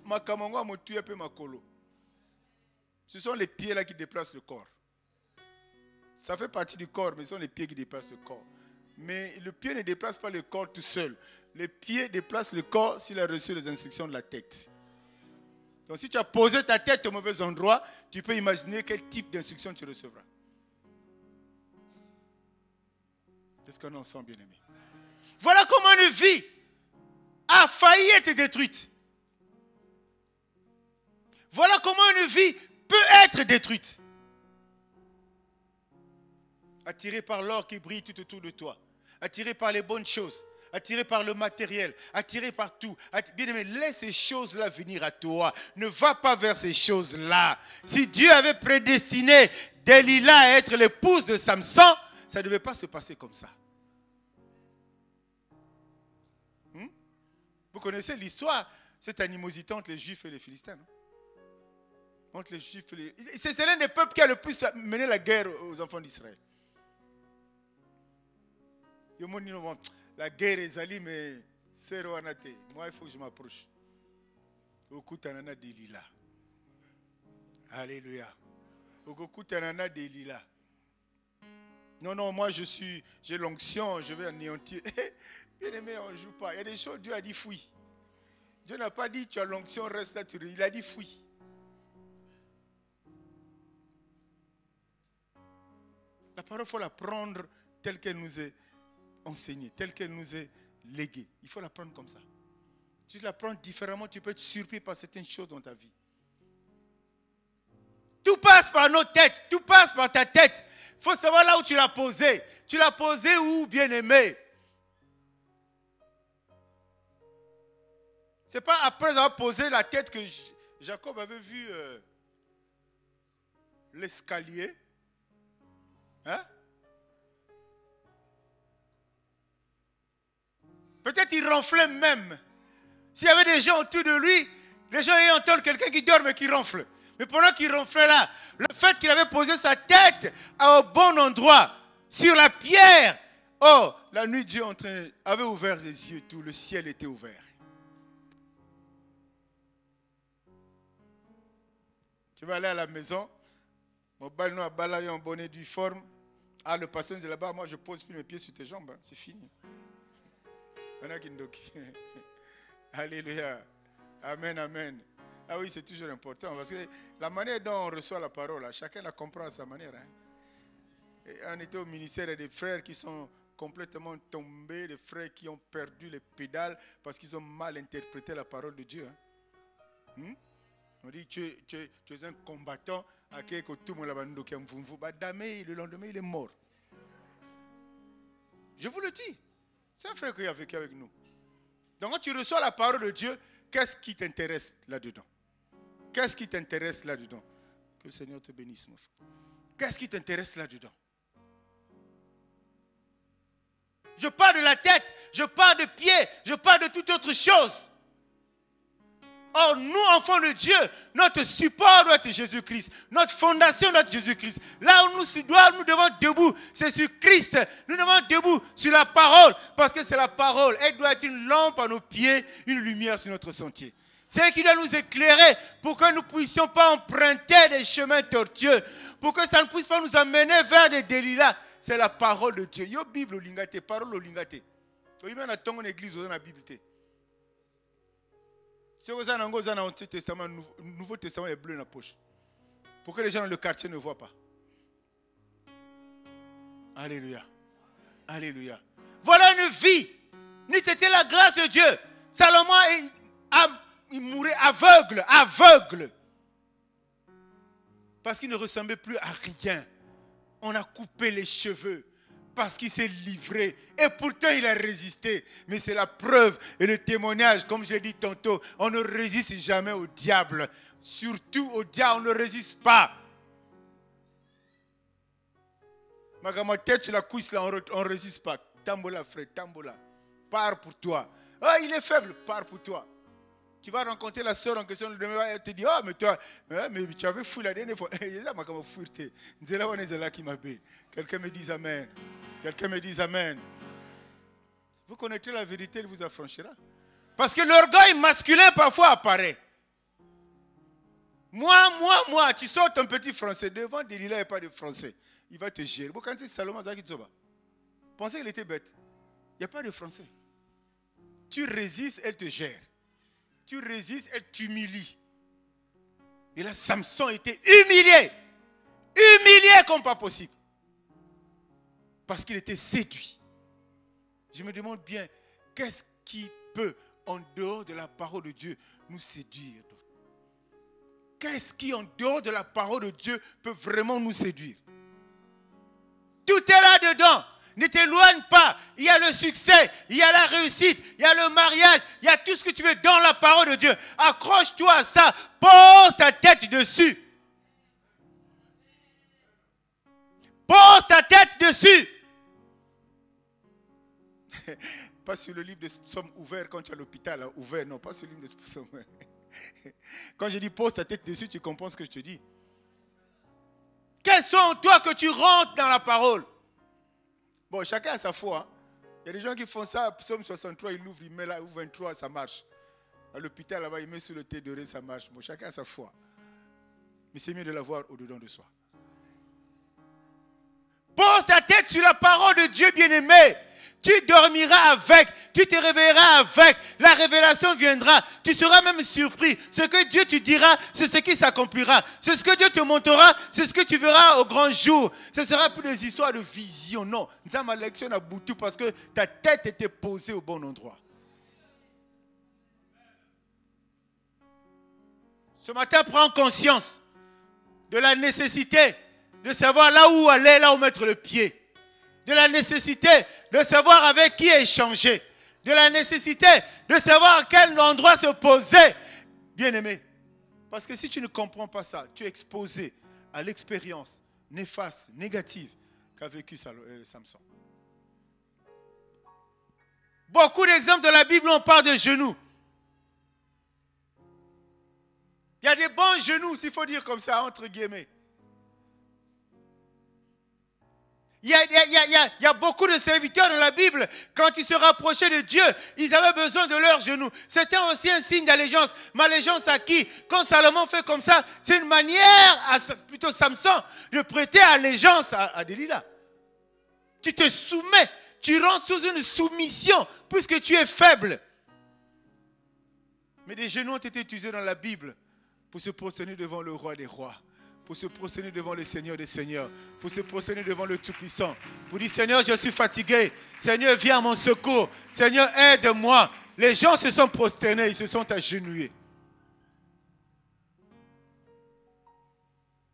Ma kamongo m'a tué un peu ma colo. Ce sont les pieds là qui déplacent le corps. Ça fait partie du corps, mais ce sont les pieds qui déplacent le corps. Mais le pied ne déplace pas le corps tout seul. Les pieds déplacent le corps s'il a reçu les instructions de la tête. Donc si tu as posé ta tête au mauvais endroit, tu peux imaginer quel type d'instruction tu recevras. Est-ce qu'on est ensemble, bien-aimés? Voilà comment une vie a failli être détruite. Voilà comment une vie peut être détruite. Attiré par l'or qui brille tout autour de toi. Attiré par les bonnes choses. Attiré par le matériel. Attiré par tout. Bien-aimé, laisse ces choses-là venir à toi. Ne va pas vers ces choses-là. Si Dieu avait prédestiné Delilah à être l'épouse de Samson, ça ne devait pas se passer comme ça. Vous connaissez l'histoire, cette animosité entre les Juifs et les Philistins, non? Entre les Juifs et les... C'est l'un des peuples qui a le plus mené la guerre aux enfants d'Israël. La guerre est allée, mais moi, il faut que je m'approche. Alléluia. Non, moi j'ai l'onction, je vais anéantir. Bien aimé, on ne joue pas. Il y a des choses, Dieu a dit fouille. Dieu n'a pas dit tu as l'onction, reste là, il a dit fouille. La parole, il faut la prendre telle qu'elle nous est enseignée, telle qu'elle nous est léguée. Il faut la prendre comme ça. Si tu la prends différemment, tu peux être surpris par certaines choses dans ta vie. Tout passe par nos têtes, tout passe par ta tête. Il faut savoir là où tu l'as posé. Tu l'as posé où, bien-aimé? Ce n'est pas après avoir posé la tête que Jacob avait vu l'escalier. Hein? Peut-être il ronflait même. S'il y avait des gens autour de lui Les gens entendent quelqu'un qui dort mais qui ronfle. Mais pendant qu'il ronflait là, le fait qu'il avait posé sa tête au bon endroit, sur la pierre, oh, la nuit Dieu avait ouvert les yeux, tout le ciel était ouvert. Tu vas aller à la maison, mon balnon a balayé en bonnet du forme. Ah, le pasteur est là-bas, moi je pose plus mes pieds sur tes jambes, hein, c'est fini. Alléluia. Amen, amen. Ah oui, c'est toujours important parce que la manière dont on reçoit la parole, là, chacun la comprend à sa manière. Hein. Et on était au ministère et des frères qui sont complètement tombés, des frères qui ont perdu les pédales parce qu'ils ont mal interprété la parole de Dieu. Hein. On dit tu es un combattant à qui tout le monde le lendemain il est mort. Je vous le dis. C'est un frère qui a vécu avec nous. Donc quand tu reçois la parole de Dieu, qu'est-ce qui t'intéresse là-dedans? Qu'est-ce qui t'intéresse là-dedans? Que le Seigneur te bénisse, mon frère. Qu'est-ce qui t'intéresse là-dedans? Je parle de la tête, je parle de pied, je parle de toute autre chose. Or, nous, enfants de Dieu, notre support doit être Jésus-Christ. Notre fondation doit être Jésus-Christ. Là où nous devons être debout, c'est sur Christ. Nous devons être debout sur la parole, parce que c'est la parole. Elle doit être une lampe à nos pieds, une lumière sur notre sentier. C'est elle qui doit nous éclairer pour que nous ne puissions pas emprunter des chemins tortueux, pour que ça ne puisse pas nous amener vers des délits-là. C'est la parole de Dieu. Yo Bible lingate, parole lingate. Il y a une église dans la Bible. Si vous avez un Ancien Testament, le Nouveau Testament est bleu dans la poche. Pour que les gens dans le quartier ne voient pas. Alléluia. Alléluia. Voilà une vie. N'eût été la grâce de Dieu. Salomon, il mourait aveugle. Parce qu'il ne ressemblait plus à rien. On a coupé les cheveux. Parce qu'il s'est livré. Et pourtant, il a résisté. Mais c'est la preuve et le témoignage, comme je l'ai dit tantôt, on ne résiste jamais au diable. Surtout au diable, on ne résiste pas. Ma tête sur la cuisse, là, on ne résiste pas. Tambola, frère, tambola. Pars pour toi. Oh, il est faible, pars pour toi. Tu vas rencontrer la soeur en question, elle te dit, oh, mais toi, mais tu avais fouillé la dernière fois. Quelqu'un me dit amen. Quelqu'un me dit amen. Vous connaîtrez la vérité, elle vous affranchira. Parce que l'orgueil masculin parfois apparaît. Moi, tu sors ton petit français devant Delilah, il n'y a pas de français. Il va te gérer. Quand c'est Salomon, pensez qu'il était bête. Il n'y a pas de français. Tu résistes, elle te gère. Tu résistes, elle t'humilie. Et là, Samson était humilié. Humilié comme pas possible. Parce qu'il était séduit. Je me demande bien, qu'est-ce qui peut, en dehors de la parole de Dieu, nous séduire? Qu'est-ce qui, en dehors de la parole de Dieu, peut vraiment nous séduire? Tout est là-dedans. Ne t'éloigne pas. Il y a le succès, il y a la réussite, il y a le mariage, il y a tout ce que tu veux dans la parole de Dieu. Accroche-toi à ça. Pose ta tête dessus. Pose ta tête dessus. Pas sur le livre de psaumes ouvert quand tu es à l'hôpital. Hein, ouvert, non, pas sur le livre de psaumes. Quand je dis pose ta tête dessus, tu comprends ce que je te dis. Quels sont en toi que tu rentres dans la parole? Bon, chacun a sa foi. Hein. Il y a des gens qui font ça, psaume 63, il ouvre, il met là, il ouvre 23, ça marche. À l'hôpital, là-bas, il met sur le thé doré, ça marche. Bon, chacun a sa foi. Mais c'est mieux de l'avoir au-dedans de soi. Pose ta tête sur la parole de Dieu, bien-aimé. Tu dormiras avec, tu te réveilleras avec, la révélation viendra, tu seras même surpris. Ce que Dieu te dira, c'est ce qui s'accomplira. C'est ce que Dieu te montrera, c'est ce que tu verras au grand jour. Ce ne sera plus des histoires de vision, non. Ça m'a lectionné à Boutou parce que ta tête était posée au bon endroit. Ce matin, prends conscience de la nécessité de savoir là où aller, là où mettre le pied. De la nécessité de savoir avec qui échanger. De la nécessité de savoir à quel endroit se poser. Bien-aimé. Parce que si tu ne comprends pas ça, tu es exposé à l'expérience néfaste, négative qu'a vécu Samson. Beaucoup d'exemples de la Bible, on parle de genoux. Il y a des bons genoux, s'il faut dire comme ça, entre guillemets. Il y a beaucoup de serviteurs dans la Bible, quand ils se rapprochaient de Dieu, ils avaient besoin de leurs genoux. C'était aussi un signe d'allégeance. Mais allégeance à qui? Quand Salomon fait comme ça, c'est une manière, plutôt Samson, de prêter allégeance à Delilah. Tu te soumets, tu rentres sous une soumission, puisque tu es faible. Mais des genoux ont été utilisés dans la Bible pour se prosterner devant le roi des rois, pour se prosterner devant le Seigneur des seigneurs, pour se prosterner devant le Tout-Puissant, pour dire Seigneur, je suis fatigué, Seigneur, viens à mon secours, Seigneur, aide-moi. Les gens se sont prosternés, ils se sont agenouillés.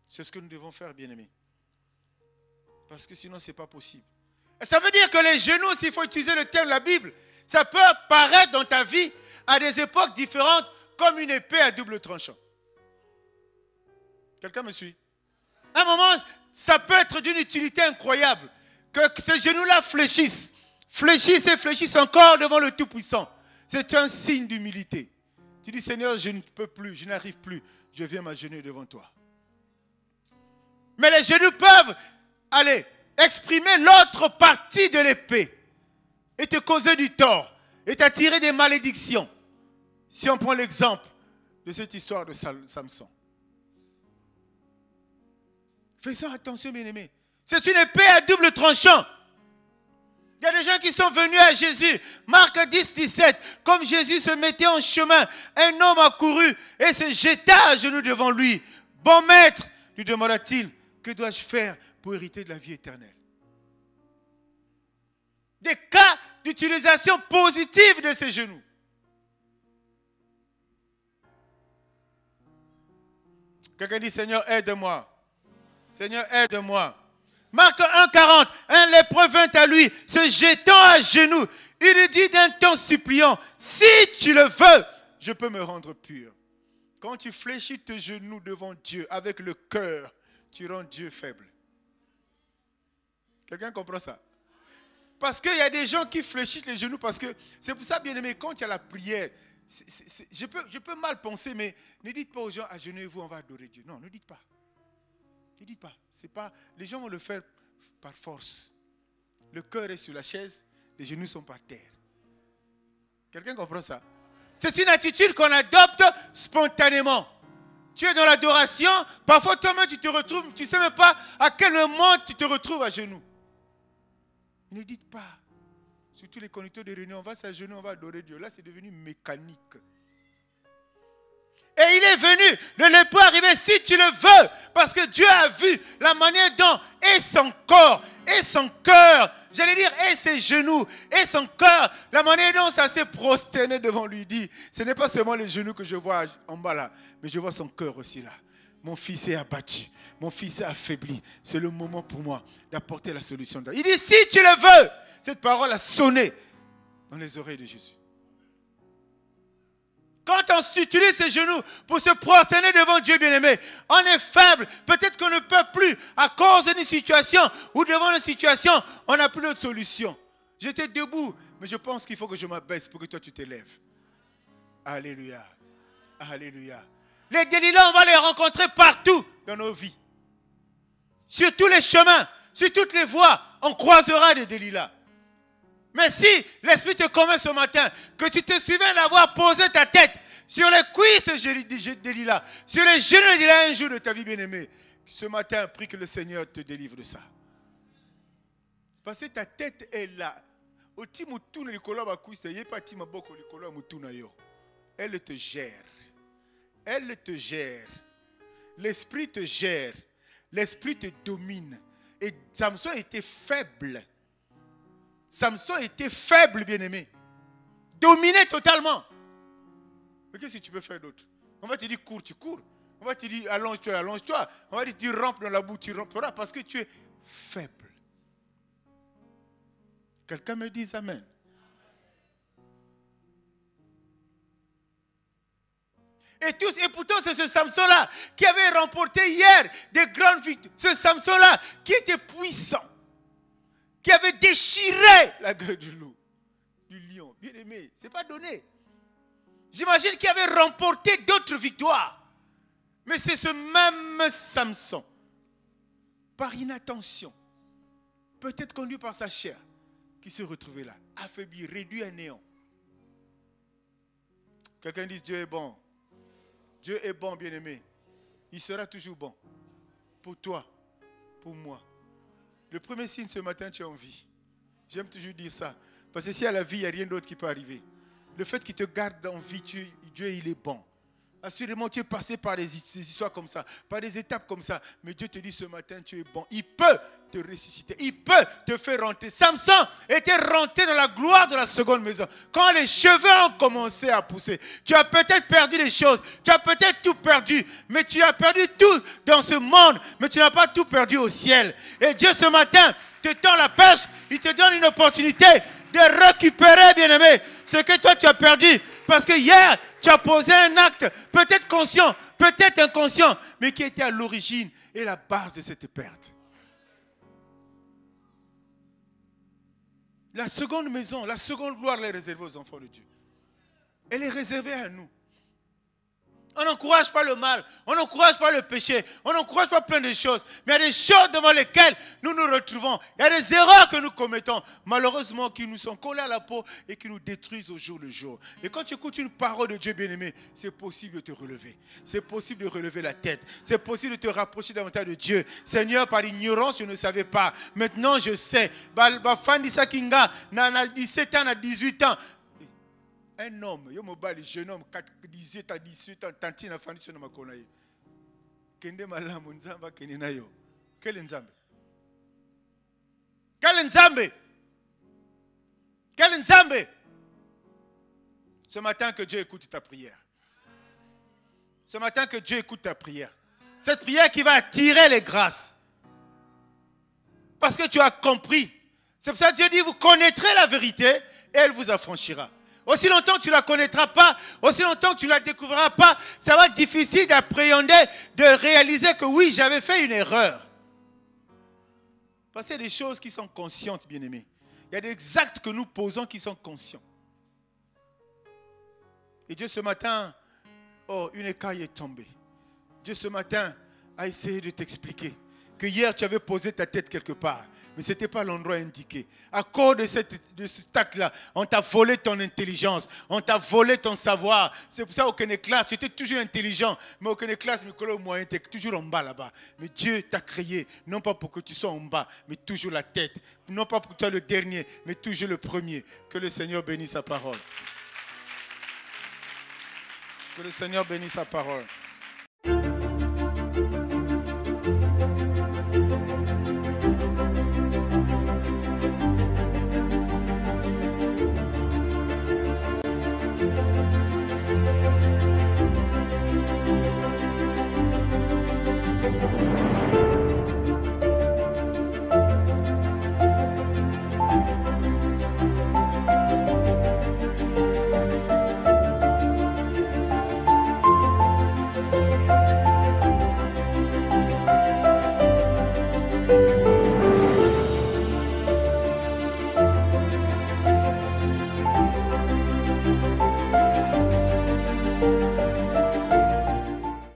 C'est ce que nous devons faire, bien-aimés. Parce que sinon, ce n'est pas possible. Et ça veut dire que les genoux, s'il faut utiliser le terme de la Bible, ça peut apparaître dans ta vie à des époques différentes comme une épée à double tranchant. Quelqu'un me suit? À un moment, ça peut être d'une utilité incroyable. Que ces genoux-là fléchissent. Fléchissent et fléchissent encore devant le Tout-Puissant. C'est un signe d'humilité. Tu dis, Seigneur, je ne peux plus, je n'arrive plus. Je viens m'agenouiller devant toi. Mais les genoux peuvent, exprimer l'autre partie de l'épée. Et te causer du tort. Et t'attirer des malédictions. Si on prend l'exemple de cette histoire de Samson. Faisons attention, bien-aimés. C'est une épée à double tranchant. Il y a des gens qui sont venus à Jésus. Marc 10, 17. Comme Jésus se mettait en chemin, un homme accourut et se jeta à genoux devant lui. Bon maître, lui demanda-t-il, que dois-je faire pour hériter de la vie éternelle? Des cas d'utilisation positive de ces genoux. Quelqu'un dit, Seigneur, aide-moi. Seigneur, aide-moi. Marc 1, 40. Un lépreux vint à lui, se jetant à genoux. Il lui dit d'un ton suppliant, si tu le veux, je peux me rendre pur. Quand tu fléchis tes genoux devant Dieu avec le cœur, tu rends Dieu faible. Quelqu'un comprend ça? Parce qu'il y a des gens qui fléchissent les genoux parce que, c'est pour ça, bien aimé, quand il y a la prière, je peux mal penser, mais ne dites pas aux gens, agenouillez-vous, on va adorer Dieu. Non, ne dites pas. Ne dites pas. C'est pas. Les gens vont le faire par force. Le cœur est sur la chaise, les genoux sont par terre. Quelqu'un comprend ça? C'est une attitude qu'on adopte spontanément. Tu es dans l'adoration, parfois toi-même tu te retrouves, tu ne sais même pas à quel moment tu te retrouves à genoux. Ne dites pas. Surtout les conducteurs de réunion, on va s'agenouiller, on va adorer Dieu. Là, c'est devenu mécanique. Et il est venu, le lépreux arriver, si tu le veux, parce que Dieu a vu la manière dont, et son corps, et son cœur, j'allais dire, et ses genoux, et son cœur, la manière dont ça s'est prosterné devant lui, dit, ce n'est pas seulement les genoux que je vois en bas là, mais je vois son cœur aussi là. Mon fils est abattu, mon fils est affaibli, c'est le moment pour moi d'apporter la solution. Il dit, si tu le veux, cette parole a sonné dans les oreilles de Jésus. Quand on utilise ses genoux pour se prosterner devant Dieu bien-aimé, on est faible. Peut-être qu'on ne peut plus à cause d'une situation ou devant une situation, on n'a plus d'autre solution. J'étais debout, mais je pense qu'il faut que je m'abaisse pour que toi tu t'élèves. Alléluia. Alléluia. Les Delilah, on va les rencontrer partout dans nos vies. Sur tous les chemins, sur toutes les voies, on croisera des Delilah. Mais si l'Esprit te convainc ce matin que tu te souviens d'avoir posé ta tête sur les cuisses de Delilah, sur les genoux de Delilah un jour de ta vie bien-aimée, ce matin, prie que le Seigneur te délivre de ça. Parce que ta tête est là. Elle te gère. Elle te gère. L'Esprit te gère. L'Esprit te domine. Et Samson était faible. Samson était faible, bien-aimé. Dominé totalement. Mais qu'est-ce que tu peux faire d'autre? On va te dire cours, tu cours. On va te dire allonge-toi, allonge-toi. On va te dire tu rampes dans la boue, tu ramperas parce que tu es faible. Quelqu'un me dit amen. Et pourtant, c'est ce Samson-là qui avait remporté hier des grandes victoires. Ce Samson-là qui était puissant. Qui avait déchiré la gueule du loup, du lion. Bien aimé, ce n'est pas donné. J'imagine qu'il avait remporté d'autres victoires. Mais c'est ce même Samson, par inattention, peut-être conduit par sa chair, qui se retrouvait là, affaibli, réduit à néant. Quelqu'un dit Dieu est bon. Dieu est bon, bien-aimé. Il sera toujours bon. Pour toi, pour moi. Le premier signe ce matin, tu es en vie. J'aime toujours dire ça. Parce que si à la vie, il n'y a rien d'autre qui peut arriver. Le fait qu'il te garde en vie, Dieu, il est bon. Assurément, tu es passé par des histoires comme ça, par des étapes comme ça. Mais Dieu te dit ce matin, tu es bon. Il peut te ressusciter. Il peut te faire rentrer. Samson était rentré dans la gloire de la seconde maison. Quand les cheveux ont commencé à pousser, tu as peut-être perdu des choses. Tu as peut-être tout perdu. Mais tu as perdu tout dans ce monde. Mais tu n'as pas tout perdu au ciel. Et Dieu ce matin te tend la perche. Il te donne une opportunité de récupérer, bien-aimé, ce que toi tu as perdu. Parce que hier, tu as posé un acte, peut-être conscient, peut-être inconscient, mais qui était à l'origine et la base de cette perte. La seconde maison, la seconde gloire, elle est réservée aux enfants de Dieu. Elle est réservée à nous. On n'encourage pas le mal, on n'encourage pas le péché, on n'encourage pas plein de choses. Mais il y a des choses devant lesquelles nous nous retrouvons. Il y a des erreurs que nous commettons, malheureusement, qui nous sont collées à la peau et qui nous détruisent au jour le jour. Et quand tu écoutes une parole de Dieu bien-aimé, c'est possible de te relever. C'est possible de relever la tête. C'est possible de te rapprocher davantage de Dieu. Seigneur, par ignorance, je ne savais pas. Maintenant, je sais. Bafandisa Kinga, na 17 ans, na 18 ans. Un homme, un jeune homme, 17 à 18 ans, tantina fandisho na makona ye. Kende malamu nzamba kene nayo. Quel nzambe? Quel nzambe? Quel nzambe? Ce matin que Dieu écoute ta prière. Ce matin que Dieu écoute ta prière. Cette prière qui va attirer les grâces. Parce que tu as compris. C'est pour ça que Dieu dit, vous connaîtrez la vérité et elle vous affranchira. Aussi longtemps que tu ne la connaîtras pas, aussi longtemps que tu ne la découvriras pas, ça va être difficile d'appréhender, de réaliser que oui, j'avais fait une erreur. Parce qu'il y a des choses qui sont conscientes, bien-aimés. Il y a des actes que nous posons qui sont conscients. Et Dieu ce matin, oh, une écaille est tombée. Dieu ce matin a essayé de t'expliquer que hier tu avais posé ta tête quelque part. Mais ce n'était pas l'endroit indiqué. À cause de cet acte-là, on t'a volé ton intelligence, on t'a volé ton savoir. C'est pour ça qu'au Kénéclasse, tu étais toujours intelligent. Mais au Kénéclasse, Mikolo moyen, tu es toujours en bas là-bas. Mais Dieu t'a créé, non pas pour que tu sois en bas, mais toujours la tête. Non pas pour que tu sois le dernier, mais toujours le premier. Que le Seigneur bénisse sa parole. Que le Seigneur bénisse sa parole.